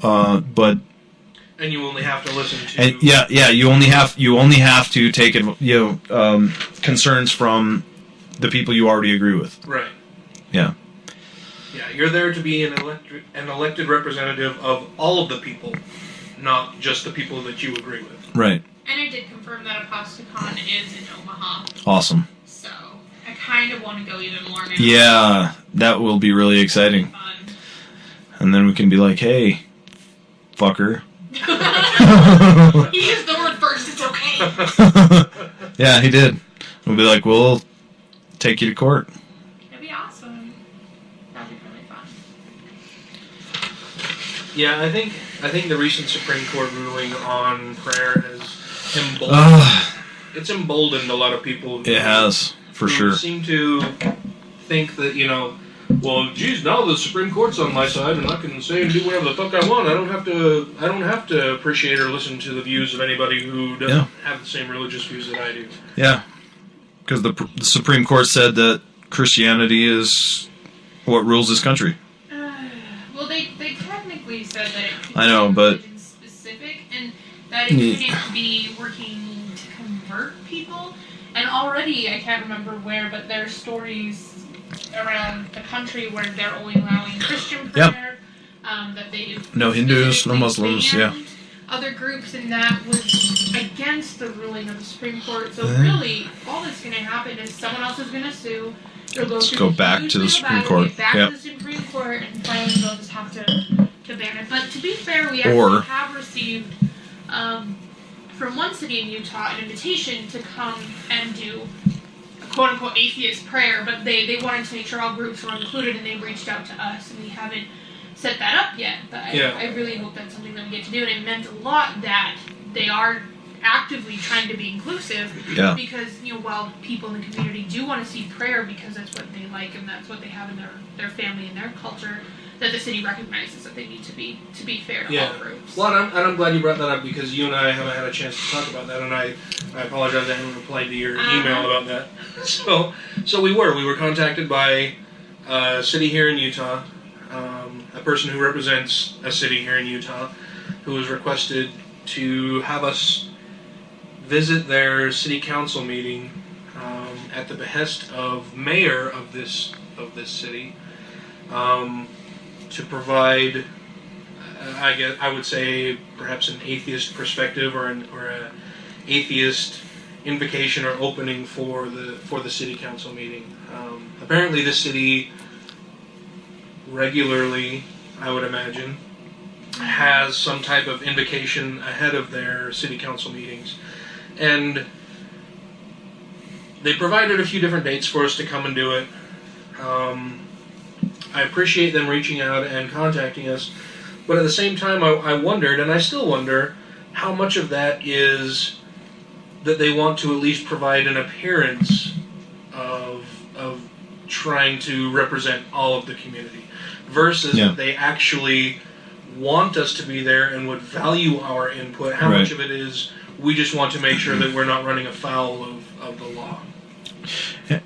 but... And you only have to listen to... And you only have to take concerns from the people you already agree with. Right. Yeah. Yeah, you're there to be an elected representative of all of the people, not just the people that you agree with. Right. And I did confirm that ApostaCon is in Omaha. Awesome. So, I kind of want to go even more now. Yeah, that will be really exciting. Fun. And then we can be like, hey, fucker. He used the word first, it's okay. Yeah, he did. We'll be like, we'll take you to court. That'd be awesome. That'd be really fun. Yeah, I think the recent Supreme Court ruling on prayer has emboldened a lot of people. It has, for sure. Seem to think that, well, geez, now the Supreme Court's on my side and I can say and do whatever the fuck I want. I don't have to appreciate or listen to the views of anybody who doesn't have the same religious views that I do. Yeah. Because the Supreme Court said that Christianity is what rules this country. Well, they technically said that it could I know, be but religion specific and that it couldn't be working to convert people. And already, I can't remember where, but there are stories around the country where they're only allowing Christian prayer. That they no Hindus, no Muslims. Yeah. Other groups, and that was against the ruling of the Supreme Court. So really, all that's going to happen is someone else is going to sue, It'll go, Just through go the back huge to the legal Supreme battle, Court. get back Yep. to the Supreme Court, and finally they'll just have to ban it. But to be fair, we actually Or- have received from one city in Utah an invitation to come and do a quote-unquote atheist prayer, but they wanted to make sure all groups were included, and they reached out to us, and we haven't set that up yet. But I really hope that's something that we get to do, and it meant a lot that they are actively trying to be inclusive, Yeah. because while people in the community do want to see prayer because that's what they like and that's what they have in their family and their culture, that the city recognizes that they need to be fair to all groups. Well, I'm glad you brought that up, because you and I haven't had a chance to talk about that, and I apologize I haven't replied to your email about that. So we were contacted by a city here in Utah, a person who represents a city here in Utah, who has requested to have us visit their city council meeting at the behest of mayor of this city, to provide, I would say, perhaps an atheist perspective or a atheist invocation or opening for the city council meeting. Apparently, the city regularly, I would imagine, has some type of invocation ahead of their city council meetings, and they provided a few different dates for us to come and do it. I appreciate them reaching out and contacting us, but at the same time, I wondered, and I still wonder, how much of that is that they want to at least provide an appearance of trying to represent all of the community, versus that they actually want us to be there and would value our input. How much of it is we just want to make sure that we're not running afoul of the law?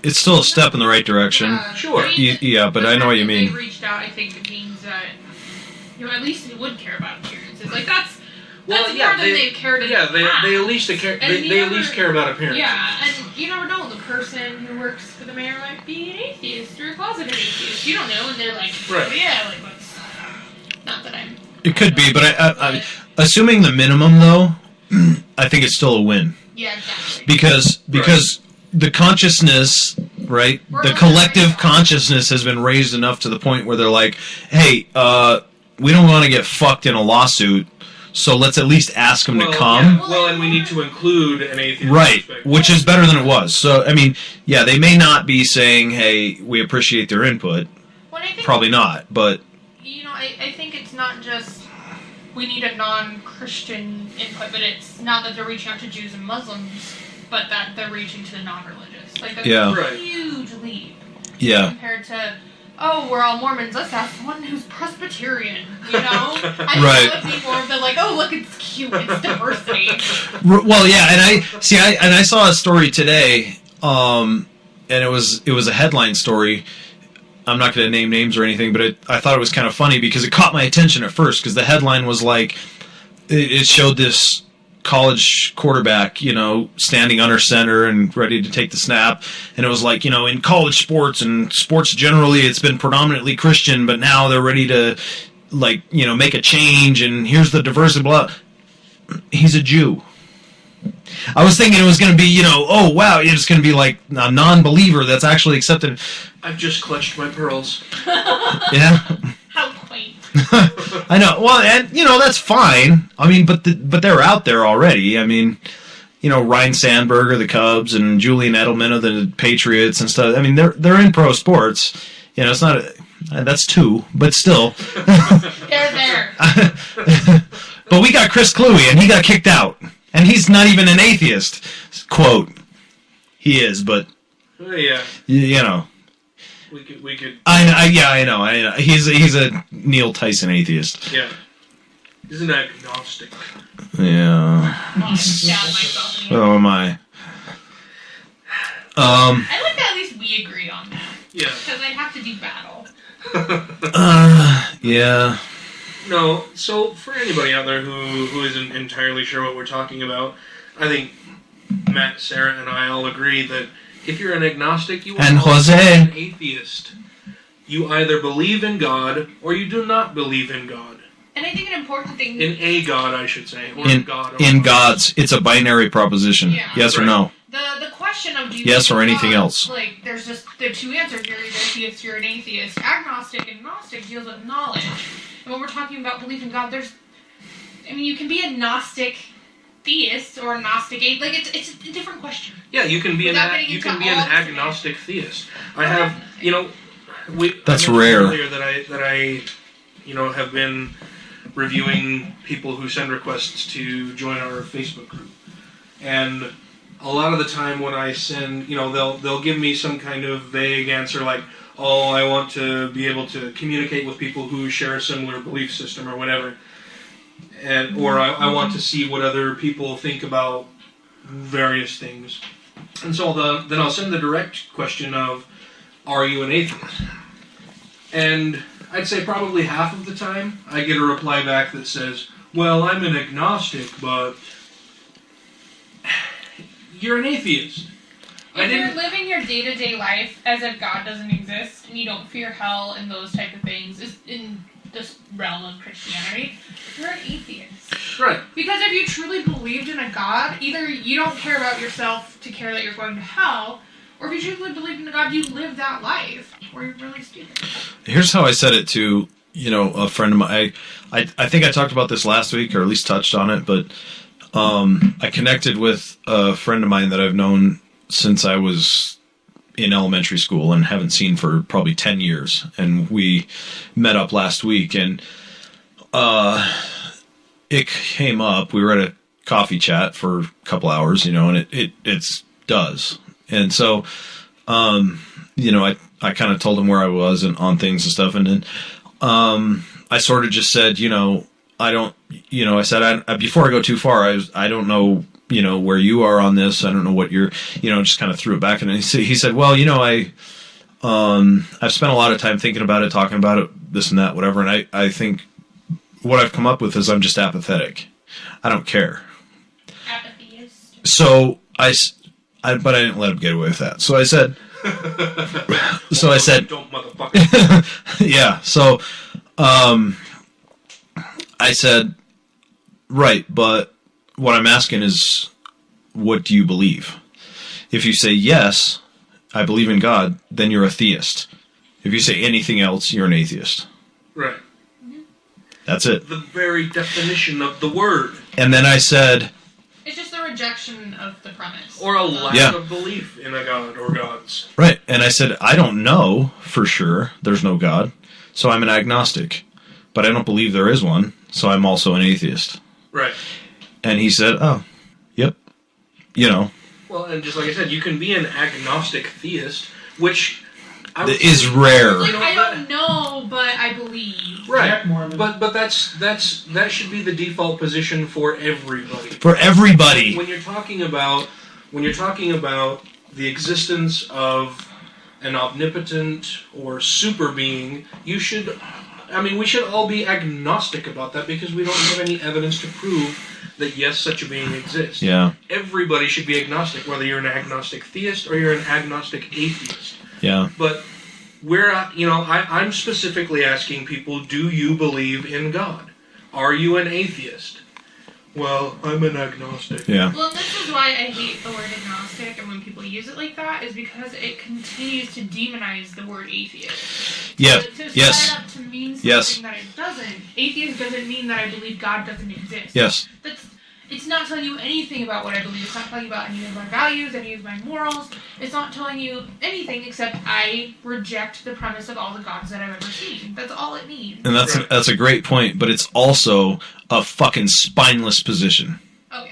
It's still a step in the right direction. Sure. But I know what you mean. They reached out. I think it means that at least they would care about appearances. Like that's more than they've cared in the past. They at least care. They at least care about appearance. Yeah, and you never know. The person who works for the mayor might be an atheist or a closeted atheist. You don't know, and they're like, what's? Not that I'm. It could be, but I assuming the minimum though, I think it's still a win. Yeah, exactly. Because the consciousness, right? The collective consciousness has been raised enough to the point where they're like, hey, we don't want to get fucked in a lawsuit, so let's at least ask them to come. Yeah. And we need to include an atheist. Right, which is better than it was. So, I mean, they may not be saying, hey, we appreciate their input. Probably not, but... I think it's not just we need a non-Christian input, but it's not that they're reaching out to Jews and Muslims, but that they're reaching to the non-religious. Like, that's a huge leap. Yeah. Compared to, we're all Mormons, let's ask someone who's Presbyterian, I think that would be more of the, like, look, it's cute, it's diversity. Well, yeah, and I saw a story today, and it was a headline story. I'm not going to name names or anything, but I thought it was kind of funny because it caught my attention at first because the headline was like, it showed this college quarterback, standing under center and ready to take the snap. And it was like, in college sports and sports generally, it's been predominantly Christian, but now they're ready to, make a change. And here's the diversity, blah. He's a Jew. I was thinking it was going to be, oh, wow, it's going to be like a non-believer that's actually accepted. I've just clutched my pearls. Yeah. How quaint. I know. Well, and, that's fine. I mean, but they're out there already. I mean, Ryan Sandberg of the Cubs and Julian Edelman of the Patriots and stuff. I mean, they're in pro sports. It's not that's two, but still. They're there. But we got Chris Cluey, and he got kicked out. And he's not even an atheist. Quote. He is, but... Yeah. We could... I know. He's a Neil Tyson atheist. Yeah. He's an agnostic. Yeah. So am I. I like that at least we agree on that. Yeah. Because I'd have to do battle. Yeah. No, so for anybody out there who isn't entirely sure what we're talking about, I think Matt, Sarah, and I all agree that if you're an agnostic, you are also an atheist. You either believe in God or you do not believe in God. And I think an important thing... In a God, I should say. Or in God's. It's a binary proposition. Yeah. Yes or no. The question of... Yes or anything else. Like, there's just the two answers. You're either a theist, you're an atheist. Agnostic and Gnostic deals with knowledge. And when we're talking about belief in God, you can be a Gnostic theist or a Gnostic atheist. Like, it's a different question. Yeah, you can be an agnostic theist. I have, That's I mentioned rare. Earlier that I have been reviewing people who send requests to join our Facebook group, and a lot of the time when I send, they'll give me some kind of vague answer like, oh, I want to be able to communicate with people who share a similar belief system or whatever, or I want to see what other people think about various things. And so then I'll send the direct question of, are you an atheist? And I'd say probably half of the time I get a reply back that says, well, I'm an agnostic, but you're an atheist. If you're living your day-to-day life as if God doesn't exist, and you don't fear hell and those type of things in this realm of Christianity, you're an atheist. Right. Because if you truly believed in a God, either you don't care about yourself to care that you're going to hell, or if you truly believed in a God, you live that life, or you're really stupid. Here's how I said it to, a friend of mine. I think I talked about this last week, or at least touched on it, but I connected with a friend of mine that I've known since I was in elementary school and haven't seen for probably 10 years. And we met up last week, and it came up. We were at a coffee chat for a couple hours, and it does. And so, I kind of told him where I was and on things and stuff. And then I sort of just said, I don't, I said, before I go too far, I don't know, where you are on this. I don't know what you're, just kind of threw it back. And he said, well, I've spent a lot of time thinking about it, talking about it, this and that, whatever. And I think what I've come up with is I'm just apathetic. I don't care. Apatheist. So but I didn't let him get away with that. So I said, don't motherfucker. yeah. So, I said, right, but what I'm asking is, what do you believe? If you say, yes, I believe in God, then you're a theist. If you say anything else, you're an atheist. Right. That's it. The very definition of the word. And then I said... It's just a rejection of the premise. Or a lack of belief in a God or gods. Right. And I said, I don't know for sure there's no God, so I'm an agnostic. But I don't believe there is one, so I'm also an atheist. Right. And he said, oh, yep. Well, and just like I said, you can be an agnostic theist, which... is rare. Like, I don't know, but I believe. Right. But that should be the default position for everybody. For everybody. When you're talking about the existence of an omnipotent or super being, we should all be agnostic about that because we don't have any evidence to prove that yes, such a being exists. Yeah. Everybody should be agnostic, whether you're an agnostic theist or you're an agnostic atheist. Yeah. But I'm specifically asking people, do you believe in God? Are you an atheist? Well, I'm an agnostic. Yeah. Well, this is why I hate the word agnostic, and when people use it like that, is because it continues to demonize the word atheist. Yeah. To set Yes. it up to mean something that it doesn't. Atheist doesn't mean that I believe God doesn't exist. Yes. It's not telling you anything about what I believe. It's not telling you about any of my values, any of my morals. It's not telling you anything except I reject the premise of all the gods that I've ever seen. That's all it means. And that's a great point, but it's also a fucking spineless position. Oh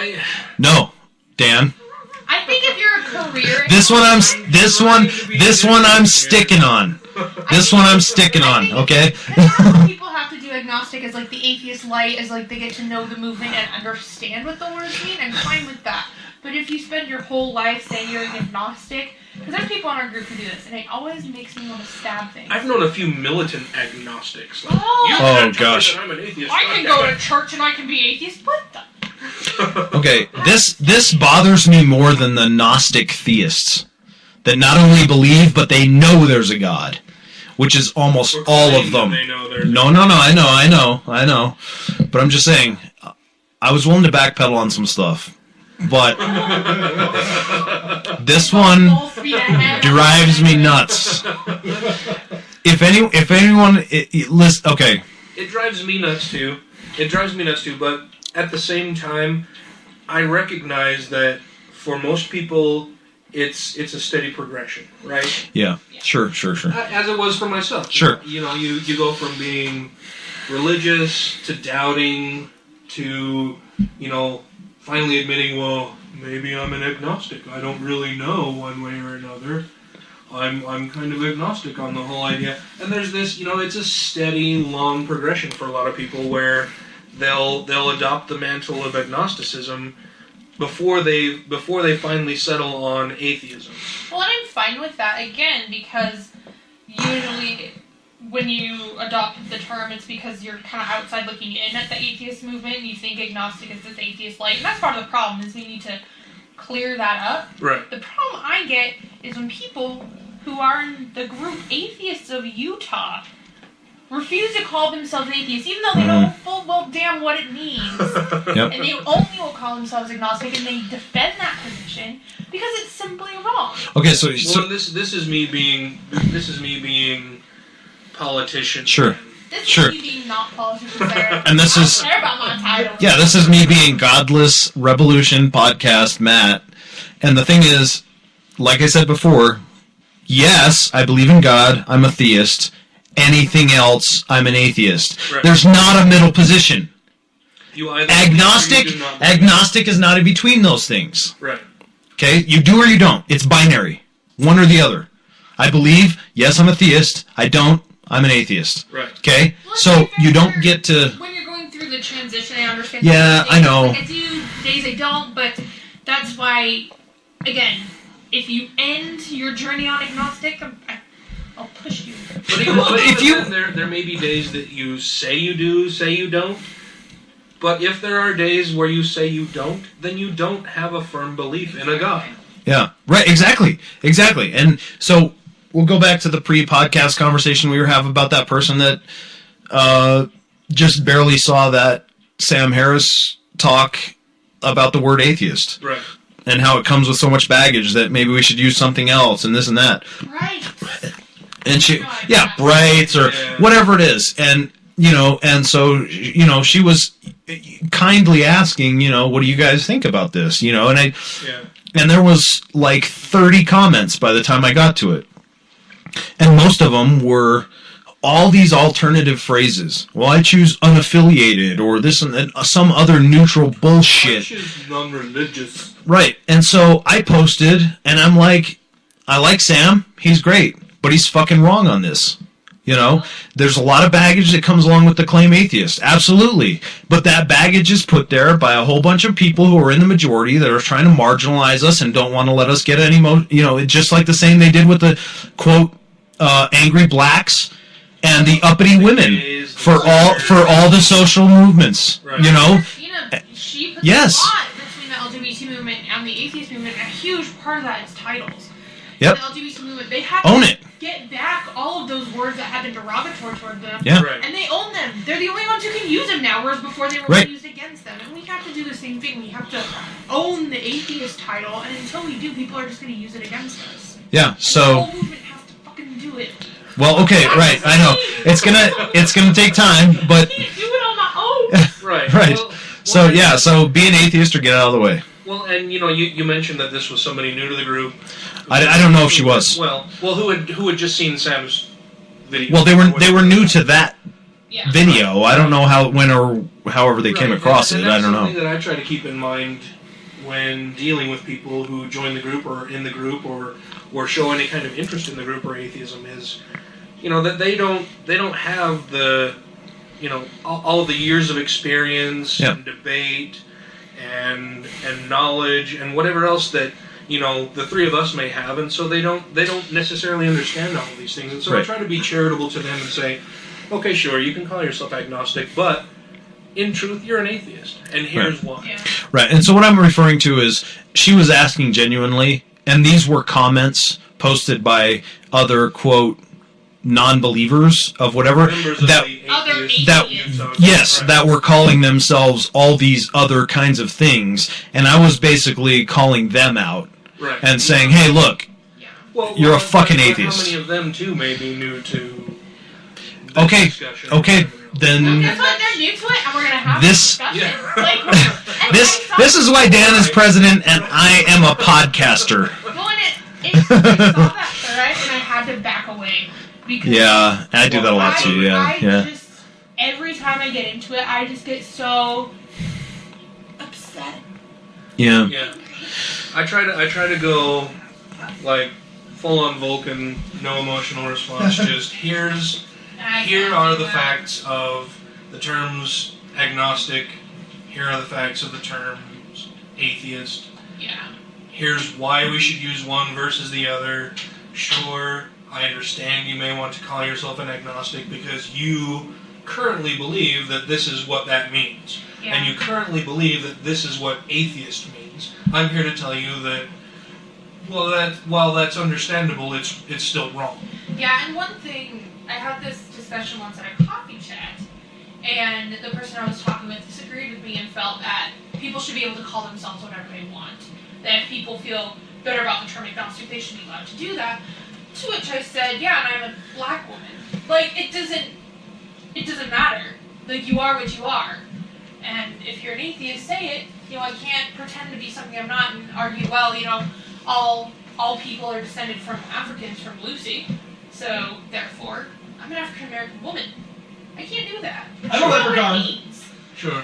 yeah. No, Dan. I think if you're a career, This one I'm sticking on. This one I'm sticking on. Okay. That's how people have to do agnostic as like the atheist light, as like they get to know the movement and understand what the words mean. I'm fine with that. But if you spend your whole life saying you're an agnostic, because there's people in our group who do this, and it always makes me want to stab things. I've known a few militant agnostics. Like, oh gosh. I'm an atheist. I can go to church and I can be atheist. What the? Okay, this bothers me more than the Gnostic theists that not only believe but they know there's a God, which is almost all of them. No, I know. But I'm just saying, I was willing to backpedal on some stuff. but this one Full speed ahead. drives me nuts. If anyone, listen, okay. It drives me nuts too. But at the same time, I recognize that for most people, it's a steady progression, right? Yeah, sure. As it was for myself. Sure. You know, you go from being religious to doubting to, you know, finally admitting, well, maybe I'm an agnostic. I don't really know one way or another. I'm kind of agnostic on the whole idea. And there's this, you know, it's a steady, long progression for a lot of people where they'll adopt the mantle of agnosticism before they finally settle on atheism. Well, and I'm fine with that, again, because usually when you adopt the term, it's because you're kind of outside looking in at the atheist movement, and you think agnostic is this atheist light, and that's part of the problem, is we need to clear that up. Right. The problem I get is when people who are in the group Atheists of Utah refuse to call themselves atheists, even though they know full well damn what it means. Yep. And they only will call themselves agnostic, and they defend that position because it's simply wrong. Okay, so This is me being politician. Sure. This Sure. is me being not politicians there. And this I is- don't care about my title. yeah, this is me being Godless Rebelution podcast, Matt. And the thing is, like I said before, yes, I believe in God. I'm a theist. Anything else, I'm an atheist. Right. There's not a middle position. You either Agnostic, you do not- agnostic is not in between those things. Right. Okay, you do or you don't. It's binary, one or the other. I believe. Yes, I'm a theist. I don't. I'm an atheist. Right. Okay, Well, so to be fair, you don't get to. When you're going through the transition, I understand. Yeah, some I days, know. like, I do days I don't, but that's why, again, if you end your journey on agnostic, I'll push you. But even, If you- then, there may be days that you say you do, say you don't. But if there are days where you say you don't, then you don't have a firm belief in a God. Yeah, right, exactly. And so we'll go back to the pre-podcast conversation we were having about that person that just barely saw that Sam Harris talk about the word atheist Right. and how it comes with so much baggage that maybe we should use something else and this and that. Right. And she, yeah, brights or whatever it is. And, you know, and so, you know, she was kindly asking, you know, what do you guys think about this? You know, and and there was like 30 comments by the time I got to it. And most of them were all these alternative phrases. Well, I choose unaffiliated or this and that, some other neutral bullshit. Which is non-religious. Right. And so I posted, and I'm like, I like Sam. He's great. But he's fucking wrong on this. You know, there's a lot of baggage that comes along with the claim atheist. Absolutely. But that baggage is put there by a whole bunch of people who are in the majority that are trying to marginalize us and don't want to let us get any, you know, just like the same they did with the, quote, angry blacks and the uppity women for all the social movements, Right. you know? She puts Yes. a lot between the LGBT movement and the atheist movement. A huge part of that is titles. Yep. The LGBT movement, they have Own to it. get back all of those words that have been derogatory toward them. Yeah. Right. And they own them. They're the only ones who can use them now, whereas before they were Right. used against them. And we have to do the same thing. We have to own the atheist title, and until we do, people are just going to use it against us. Yeah, And the so... whole movement has to fucking do it. Well, okay, right, I know. It's gonna take time, but... I can't do it on my own. Right. Right. Well, So, yeah, so be an atheist or get out of the way. Well, and you know, you mentioned that this was somebody new to the group. I don't know if she was. Well, who had just seen Sam's video? Well, they were new to that Yeah. video. I don't know when or however they came Right, across and it. I don't That's something know. that I try to keep in mind when dealing with people who join the group or in the group or show any kind of interest in the group or atheism is, you know, that they don't have the, you know, all of the years of experience Yeah. and debate and knowledge and whatever else that, you know, the three of us may have, and so they don't necessarily understand all of these things. And so I Right. try to be charitable to them and say, okay, sure, you can call yourself agnostic, but in truth, you're an atheist, and here's why. Yeah. Right, and so what I'm referring to is she was asking genuinely, and these were comments posted by other, quote, non-believers of whatever Members of that the Other atheist that Utah yes, Right. that were calling themselves all these other kinds of things, and I was basically calling them out Right. and saying, "Hey, look, Yeah. Well, You're a but fucking how atheist." many of them too may be new to this Okay, discussion? okay, then Guess what? They're new to it, and we're gonna have This- a discussion. Yeah. Like, and this is why Dan is president and I am a podcaster." Well, and I saw that thread, and I had to back away because Yeah, I do that a lot too. Yeah, I yeah. just every time I get into it, I just get so upset. Yeah. Yeah. I try to go like full on Vulcan, no emotional response. Just here are the facts of the terms agnostic. Here are the facts of the terms atheist. Yeah. Here's why we should use one versus the other. Sure, I understand you may want to call yourself an agnostic because you currently believe that this is what that means. Yeah. And you currently believe that this is what atheist means. I'm here to tell you that, well, that while that's understandable, it's still wrong. Yeah, and one thing, I had this discussion once at a coffee chat, and the person I was talking with disagreed with me and felt that people should be able to call themselves whatever they want. That if people feel better about the term agnostic, they should be allowed to do that. To which I said, yeah, and I'm a black woman. Like, it doesn't matter. Like, you are what you are. And if you're an atheist, say it. You know, I can't pretend to be something I'm not and argue, well, you know, all people are descended from Africans from Lucy. So, therefore, I'm an African-American woman. I can't do that. I'm a That's not what leprechaun. it means. Sure.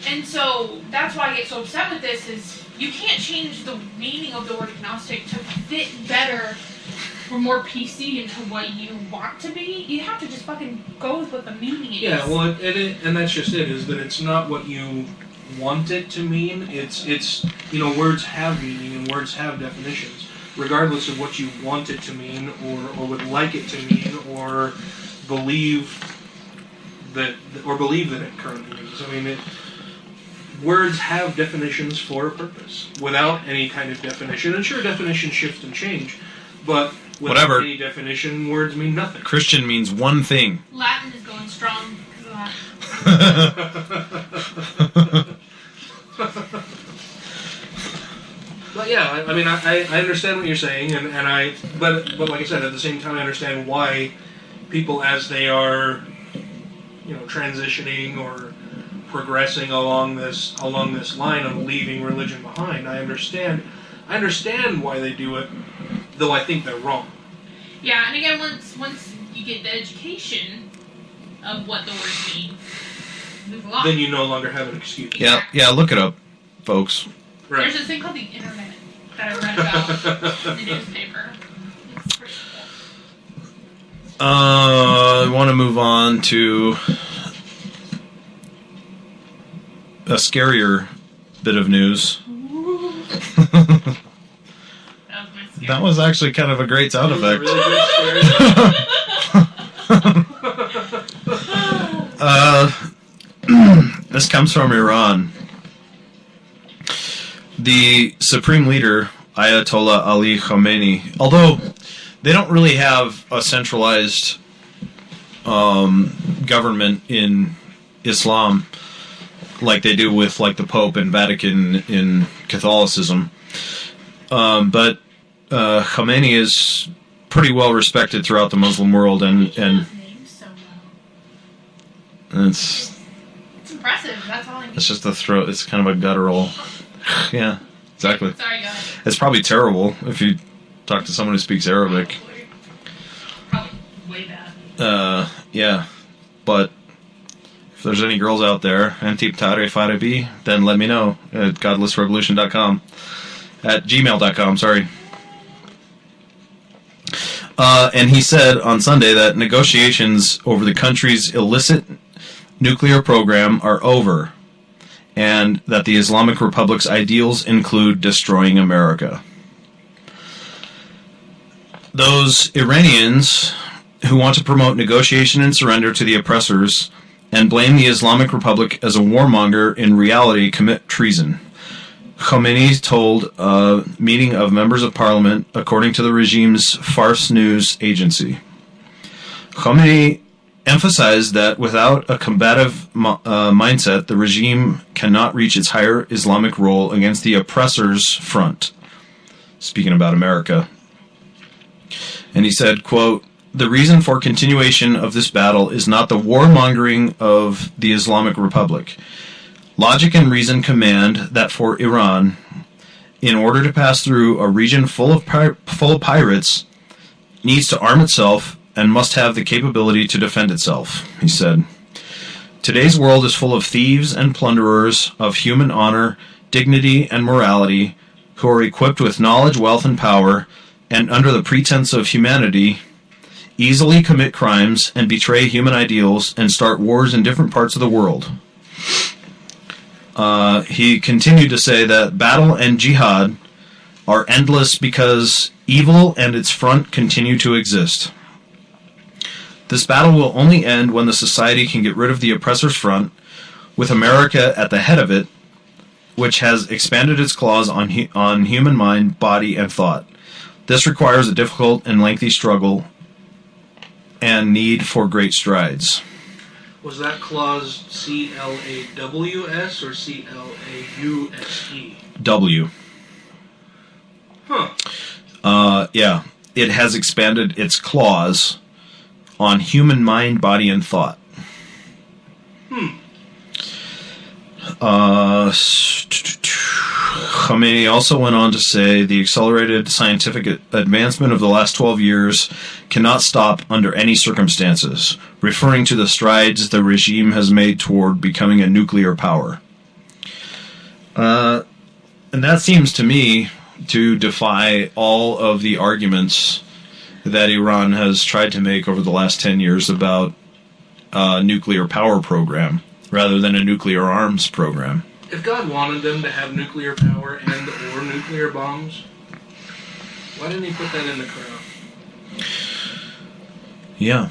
And so, that's why I get so upset with this is you can't change the meaning of the word agnostic to fit better or more PC into what you want to be. You have to just fucking go with what the meaning is. Yeah, well, and that's just it, is that it's not what you want it to mean. It's you know, words have meaning and words have definitions, regardless of what you want it to mean or would like it to mean or believe that it currently means. I mean, words have definitions for a purpose. Without any kind of definition, and sure, definitions shift and change, but without Whatever. any definition, words mean nothing. Christian means one thing. Latin is going strong because of that. But yeah, I mean, I understand what you're saying, but like I said, at the same time, I understand why people, as they are, you know, transitioning or progressing along this line of leaving religion behind. I understand why they do it, though I think they're wrong. Yeah, and again, once you get the education of what the words mean, move along. Then you no longer have an excuse. Yeah, look it up, folks. Right. There's this thing called the internet that I read about in the newspaper. It's pretty cool. I want to move on to a scarier bit of news. That was my scare. That was actually kind of a great sound It was a effect. really good story. This comes from Iran. The supreme leader, Ayatollah Ali Khamenei, although they don't really have a centralized government in Islam like they do with like the Pope and Vatican in Catholicism, but Khamenei is pretty well respected throughout the Muslim world, and His name so well. it's Impressive. That's all I need. it's just a throat. It's kind of a guttural. Yeah, exactly. Sorry, go ahead. It's probably terrible if you talk to someone who speaks Arabic. Probably way bad. Yeah, but if there's any girls out there, Antip Tare Farabi, then let me know at GodlessRebelution.com. At gmail.com, sorry. And he said on Sunday that negotiations over the country's illicit nuclear program are over, and that the Islamic Republic's ideals include destroying America. Those Iranians who want to promote negotiation and surrender to the oppressors and blame the Islamic Republic as a warmonger in reality commit treason. Khomeini told a meeting of members of parliament, according to the regime's Fars news agency. Khomeini emphasized that without a combative mindset, the regime cannot reach its higher Islamic role against the oppressor's front. Speaking about America. And he said, quote, "The reason for continuation of this battle is not the warmongering of the Islamic Republic. Logic and reason command that for Iran, in order to pass through a region full of pirates, needs to arm itself and must have the capability to defend itself," he said. "Today's world is full of thieves and plunderers of human honor, dignity, and morality, who are equipped with knowledge, wealth, and power, and under the pretense of humanity, easily commit crimes and betray human ideals and start wars in different parts of the world." He continued to say that battle and jihad are endless because evil and its front continue to exist. This battle will only end when the society can get rid of the oppressor's front, with America at the head of it, which has expanded its claws on human mind, body, and thought. This requires a difficult and lengthy struggle and need for great strides. Was that clause CLAWS or CLAUSE? W. Huh. Yeah. It has expanded its claws on human mind, body, and thought. Khomeini also went on to say the accelerated scientific advancement of the last 12 years cannot stop under any circumstances, referring to the strides the regime has made toward becoming a nuclear power. And that seems to me to defy all of the arguments that Iran has tried to make over the last 10 years about a nuclear power program rather than a nuclear arms program. If God wanted them to have nuclear power and or nuclear bombs, why didn't he put that in the Quran? Yeah.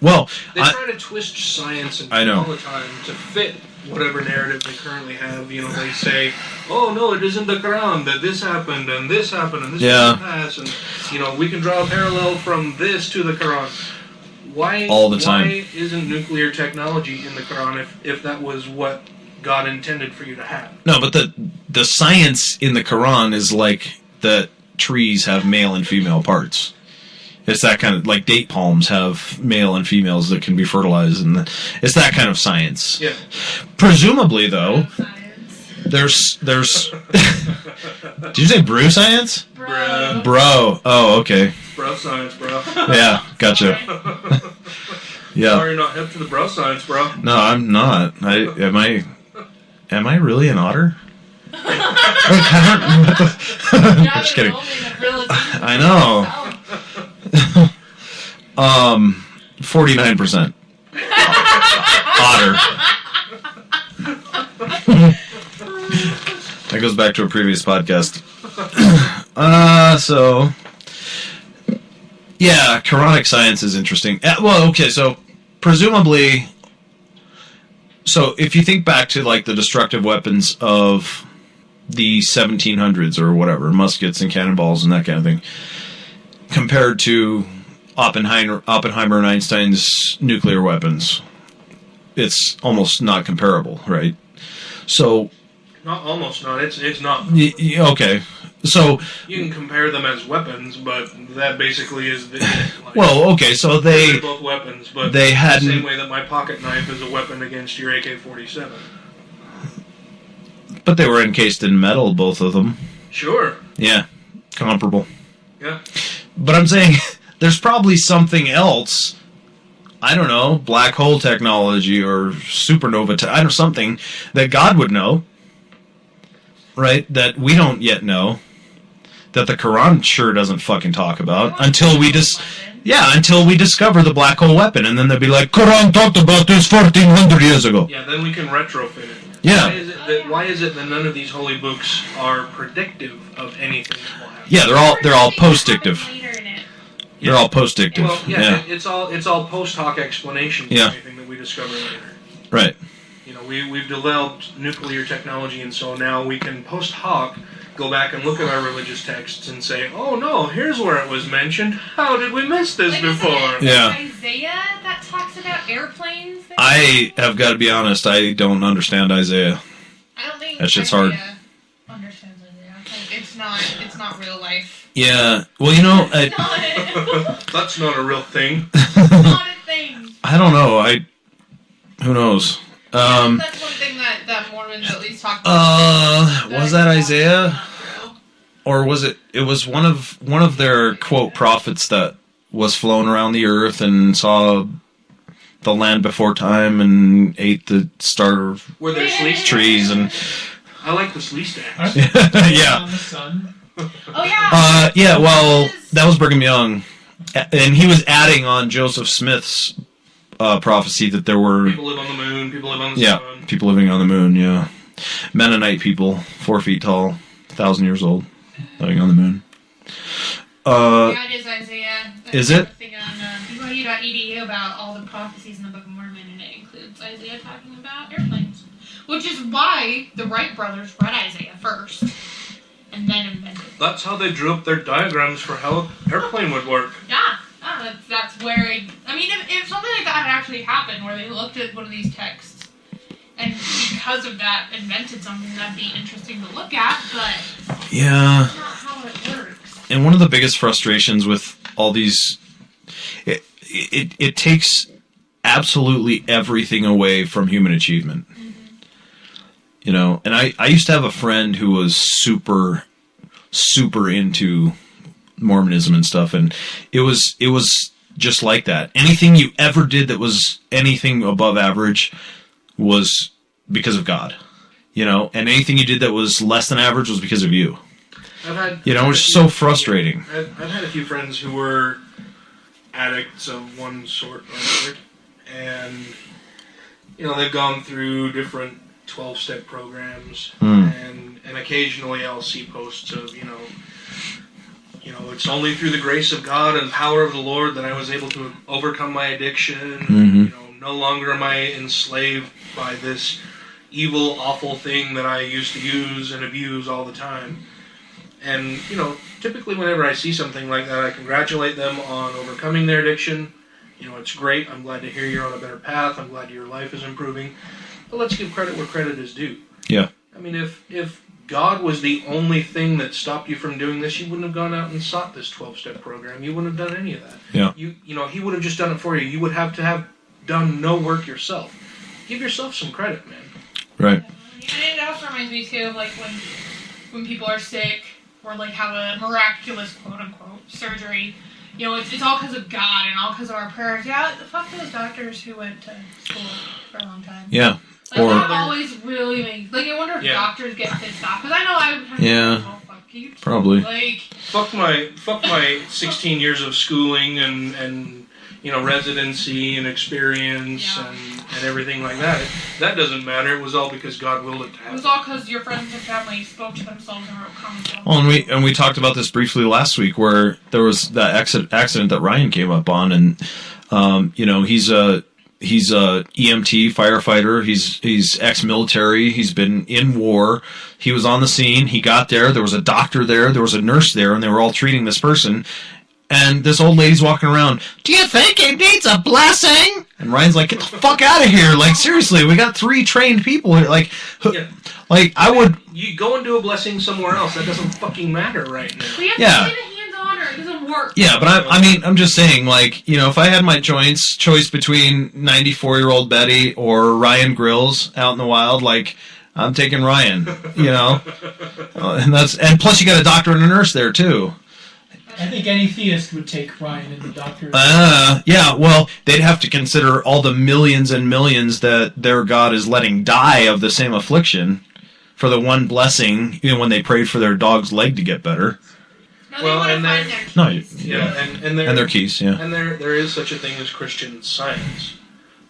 Well, they try to twist science and all the time to fit whatever narrative they currently have. You know, they say, "Oh no, it isn't the Quran that this happened and this happened and this happened past," and you know, we can draw a parallel from this to the Quran. Why isn't nuclear technology in the Quran if that was what God intended for you to have? No, but the science in the Quran is like that trees have male and female parts. It's that kind of, like date palms have male and females that can be fertilized, and it's that kind of science. Yeah. Presumably, though, there's. Did you say brew science? Bro. Oh, okay. Bro science, bro. Yeah, gotcha. Yeah. Sorry, you're not hip to the bro science, bro. No, I'm not. Am I really an otter? I'm just kidding. I know. 49% otter. That goes back to a previous podcast. So yeah, Quranic science is interesting. Well, okay, so presumably, so if you think back to like the destructive weapons of the 1700s or whatever, muskets and cannonballs and that kind of thing, compared to Oppenheimer and Einstein's nuclear weapons, it's almost not comparable, right? So, not almost not. It's not. Okay, so you can compare them as weapons, but that basically is the. Like, well, okay, so they're both weapons, but they had the same way that my pocket knife is a weapon against your AK-47. But they were encased in metal, both of them. Sure. Yeah, comparable. Yeah. But I'm saying there's probably something else. I don't know, black hole technology or supernova, I don't know, something that God would know, right? That we don't yet know, that the Quran sure doesn't fucking talk about until we until we discover the black hole weapon, and then they'll be like, Quran talked about this 1400 years ago. Yeah, then we can retrofit it. Yeah. Why is it that none of these holy books are predictive of anything that will happen? Yeah, they're all post-dictive. They're all post-dictive. Well, yeah. It's all post hoc explanations of anything that we discover later. Right. You know, we've developed nuclear technology, and so now we can post hoc go back and look at our religious texts and say, oh no, here's where it was mentioned. How did we miss this Like, before? isn't it Yeah. Isaiah that talks about airplanes? I have got to be honest. I don't understand Isaiah. I don't think That shit's Isaiah hard. understands Isaiah. Like, it's not real life. Yeah. Well, you know, It's not, That's not a real thing. it's not a thing. I don't know. Who knows? That's one thing that Mormons at least talk about. Was that Isaiah? Or was it? It was one of their quote prophets that was flown around the earth and saw the land before time and ate the star Were there sleece trees and I like the sleece Aren't stacks. they yeah. on the sun? Oh yeah. Yeah. Well, that was Brigham Young, and he was adding on Joseph Smith's prophecy that there were People live on the moon, people live on the sun. people living on the moon. Yeah, Mennonite people, 4 feet tall, 1,000 years old, living on the moon. Yeah, it is Isaiah. Is it? Thing on BYU.edu about all the prophecies in the Book of Mormon, and it includes Isaiah talking about airplanes, which is why the Wright brothers read Isaiah first, and then invented it. That's how they drew up their diagrams for how an airplane would work. Yeah, that's where I mean, if something like that had actually happened, where they looked at one of these texts, and because of that invented something, that'd be interesting to look at, but Yeah. that's not how it works. And one of the biggest frustrations with all these, it takes absolutely everything away from human achievement. You know, and I used to have a friend who was super into Mormonism and stuff, and it was just like that. Anything you ever did that was anything above average was because of God. You know, and anything you did that was less than average was because of you. It's so frustrating. I've had a few friends who were addicts of one sort or another, and they've gone through different 12-step programs, and occasionally I'll see posts of it's only through the grace of God and power of the Lord that I was able to overcome my addiction. No longer am I enslaved by this evil, awful thing that I used to use and abuse all the time. And, typically whenever I see something like that, I congratulate them on overcoming their addiction. It's great. I'm glad to hear you're on a better path. I'm glad your life is improving. But let's give credit where credit is due. Yeah. I mean, if God was the only thing that stopped you from doing this, you wouldn't have gone out and sought this 12-step program. You wouldn't have done any of that. Yeah. He would have just done it for you. You would have to have done no work yourself. Give yourself some credit, man. Right. And it also reminds me too of like when people are sick or like have a miraculous quote unquote surgery. It's all because of God and all because of our prayers. Yeah, fuck those doctors who went to school for a long time. Yeah. Like that always really makes I wonder if doctors get pissed off because I know I would have Yeah. fuck you. Probably. Like fuck my 16 years of schooling and residency and experience and everything like that. That doesn't matter. It was all because God willed it to it happen. was all because your friends and family spoke to themselves and wrote comments. Well, and we talked about this briefly last week, where there was that accident that Ryan came up on, and he's a EMT firefighter. He's ex-military. He's been in war. He was on the scene. He got there. There was a doctor there. There was a nurse there, and they were all treating this person. And this old lady's walking around, do you think he needs a blessing? And Ryan's like, get the fuck out of here. Like, seriously, we got 3 trained people here. Like, I would... You go and do a blessing somewhere else. That doesn't fucking matter right now. We have to say the hands-on or it doesn't work. Yeah, but I'm just saying, like, if I had my choice between 94-year-old Betty or Ryan Grills out in the wild, like, I'm taking Ryan, and plus you got a doctor and a nurse there, too. I think any theist would take Ryan and the doctor. Yeah, well, they'd have to consider all the millions and millions that their God is letting die of the same affliction for the one blessing, when they prayed for their dog's leg to get better. No, they want to find their keys. And their keys, yeah. And there is such a thing as Christian Science,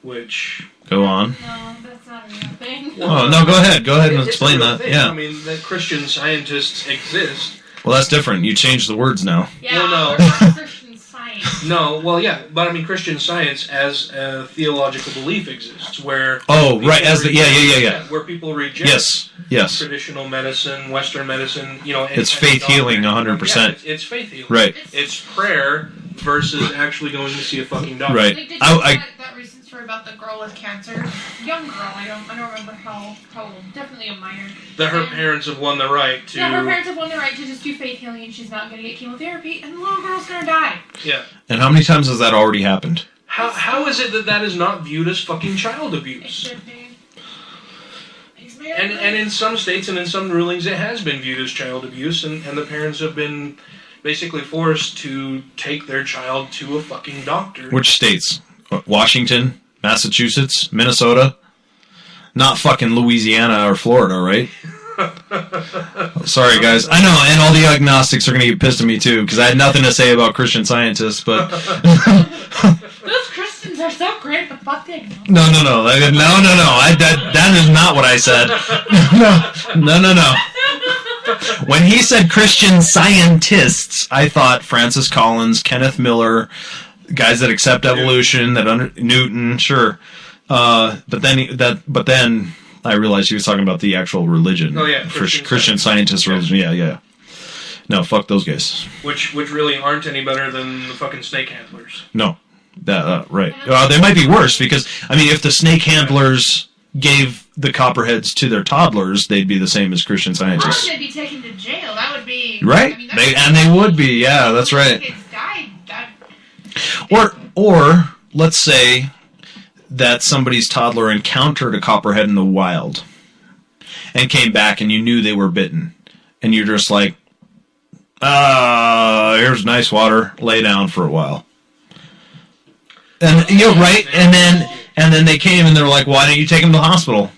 which... Go on. No, that's not a real thing. Oh, no, go ahead. Go ahead and explain that. Thing. Yeah. I mean, that Christian scientists exist. Well, that's different. You changed the words now. Yeah, Well, no. we're not Christian Science. Science. No, well, yeah, but I mean, Christian Science as a theological belief exists, where Oh, right, people as the yeah. where people reject Yes. traditional medicine, Western medicine, you know, It's faith healing, 100%. Yeah, it's faith healing. Right. It's prayer versus actually going to see a fucking doctor. Right. Like, did you I- see that recent story about the girl with cancer? Young girl, I don't remember how old. Definitely a minor. That her And- parents have won the right to. Yeah, her parents have won the right to just do faith healing, and she's not going to get chemotherapy, and the little girl's going to die. Yeah. And how many times has that already happened? How is it that is not viewed as fucking child It abuse? should be. And in some states and in some rulings, it has been viewed as child abuse, and the parents have been basically forced to take their child to a fucking doctor. Which states? Washington, Massachusetts, Minnesota? Not fucking Louisiana or Florida, right? Sorry, guys. I know, and all the agnostics are going to get pissed at me, too, because I had nothing to say about Christian Scientists, but... Those Christians are so great, but fuck the agnostics. No. That is not what I said. No. When he said Christian Scientists, I thought Francis Collins, Kenneth Miller, guys that accept evolution, Newton, sure. But then I realized he was talking about the actual religion. Oh, yeah, Christian Scientist religion. Yeah. No, fuck those guys. Which really aren't any better than the fucking snake handlers. No. Right. They might be worse because, I mean, if the snake handlers gave the copperheads to their toddlers, they'd be the same as Christian Scientists. They'd be taken to jail. That would be... Right? I mean, They would be, yeah, that's right. Kids died. That... Or let's say that somebody's toddler encountered a copperhead in the wild and came back and you knew they were bitten. And you're just like, here's nice water, lay down for a while. And you're right, and then they came and they were like, why don't you take him to the hospital?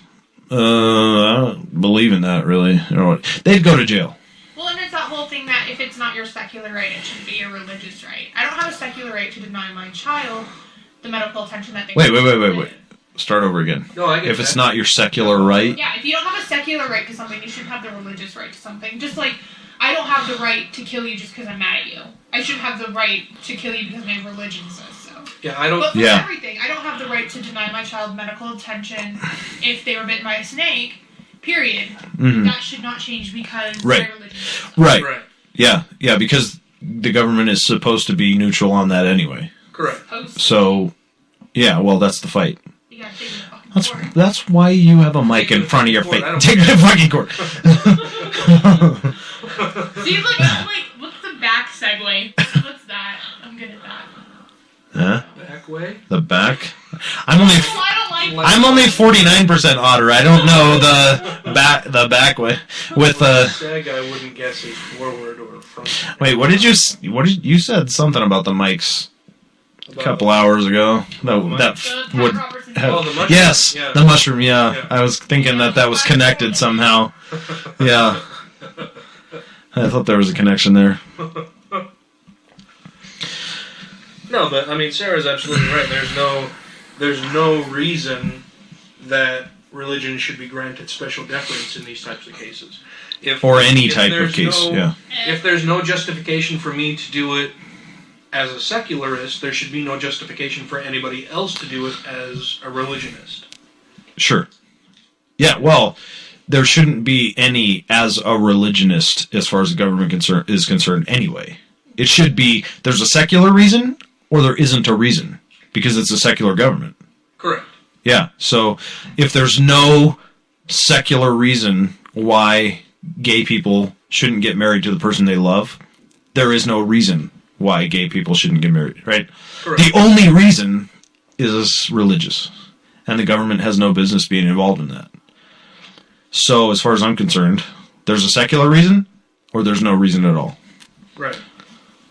I don't believe in that, really. You know what? They'd go to jail. Well, and it's that whole thing that if it's not your secular right, it should be your religious right. I don't have a secular right to deny my child the medical attention that they Wait. Start over again. No, I get If it's that. not your secular right, Yeah, if you don't have a secular right to something, you should have the religious right to something. Just like, I don't have the right to kill you just because I'm mad at you. I should have the right to kill you because my religion says so. Yeah, I don't. But for Yeah. everything, I don't have the right to deny my child medical attention if they were bitten by a snake, period. Mhm. That should not change because Right. my religion says so. right. Right. Yeah, because the government is supposed to be neutral on that anyway. Correct. So, yeah, well, that's the fight. You gotta take it to fucking court. That's why you have a mic in front of your face. I don't Take it to fucking court. See, like, what's the back segue? What's that? I'm good at that. Huh? Back way. The back? I'm only Oh, I don't like I'm only 49% otter. I don't know the back way with Sag, I wouldn't guess is forward or front. Wait, what did you said something about the mics a couple hours ago? The That Pat would Robertson. Oh, the mushroom. yes, Yeah. the mushroom. Yeah. Yeah. I was thinking that was connected somehow. Yeah, I thought there was a connection there. No, but I mean, Sarah's absolutely right. There's no reason that religion should be granted special deference in these types of cases. Or any if type of there's case. no- Yeah. If there's no justification for me to do it as a secularist, there should be no justification for anybody else to do it as a religionist. Sure. Yeah, well, there shouldn't be any as a religionist as far as the government is concerned anyway. It should be there's a secular reason or there isn't a reason because it's a secular government. Correct. Yeah, so if there's no secular reason why gay people shouldn't get married to the person they love, there is no reason why gay people shouldn't get married, right? Correct. The only reason is religious, and the government has no business being involved in that. So, as far as I'm concerned, there's a secular reason, or there's no reason at all. Right.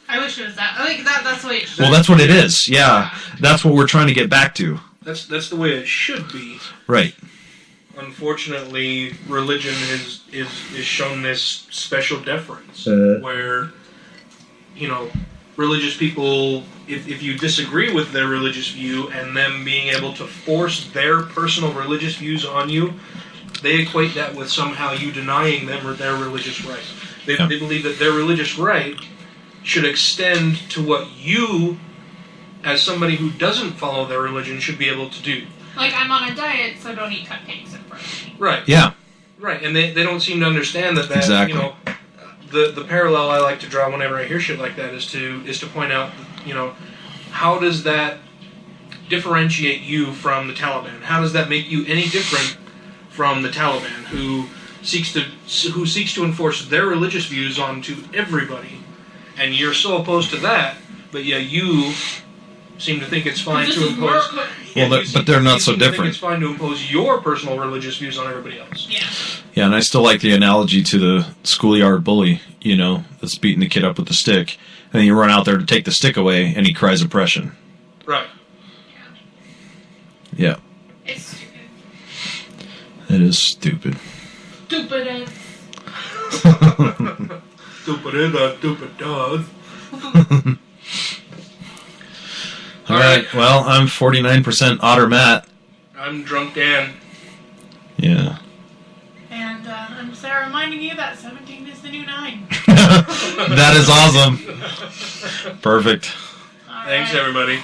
I wish it was that. I think that's what it should Well, that's what it is. Yeah, that's what we're trying to get back to. That's the way it should be. Right. Unfortunately, religion is shown this special deference where, religious people, if you disagree with their religious view and them being able to force their personal religious views on you, they equate that with somehow you denying them or their religious right. They believe that their religious right should extend to what you, as somebody who doesn't follow their religion, should be able to do. Like, I'm on a diet, so don't eat cupcakes in front of me. Right. Yeah. Right, and they don't seem to understand that Exactly. you know, the parallel I like to draw whenever I hear shit like that is to point out, you know, how does that differentiate you from the Taliban? How does that make you any different from the Taliban, who seeks to enforce their religious views onto everybody, and you're so opposed to that, but yeah, you seem to think it's fine to impose. But they're not so different. It's fine to impose your personal religious views on everybody else. Yeah. Yeah, and I still like the analogy to the schoolyard bully, you know, that's beating the kid up with the stick. And then you run out there to take the stick away, and he cries oppression. Right. Yeah. It's stupid. It is stupid. Stupid ass. Stupid is a stupid dog. All right, well, I'm 49% Otter Matt. I'm Drunk Dan. Yeah. And I'm Sarah reminding you that 17 is the new 9. That is awesome. Perfect. All Thanks, right. everybody.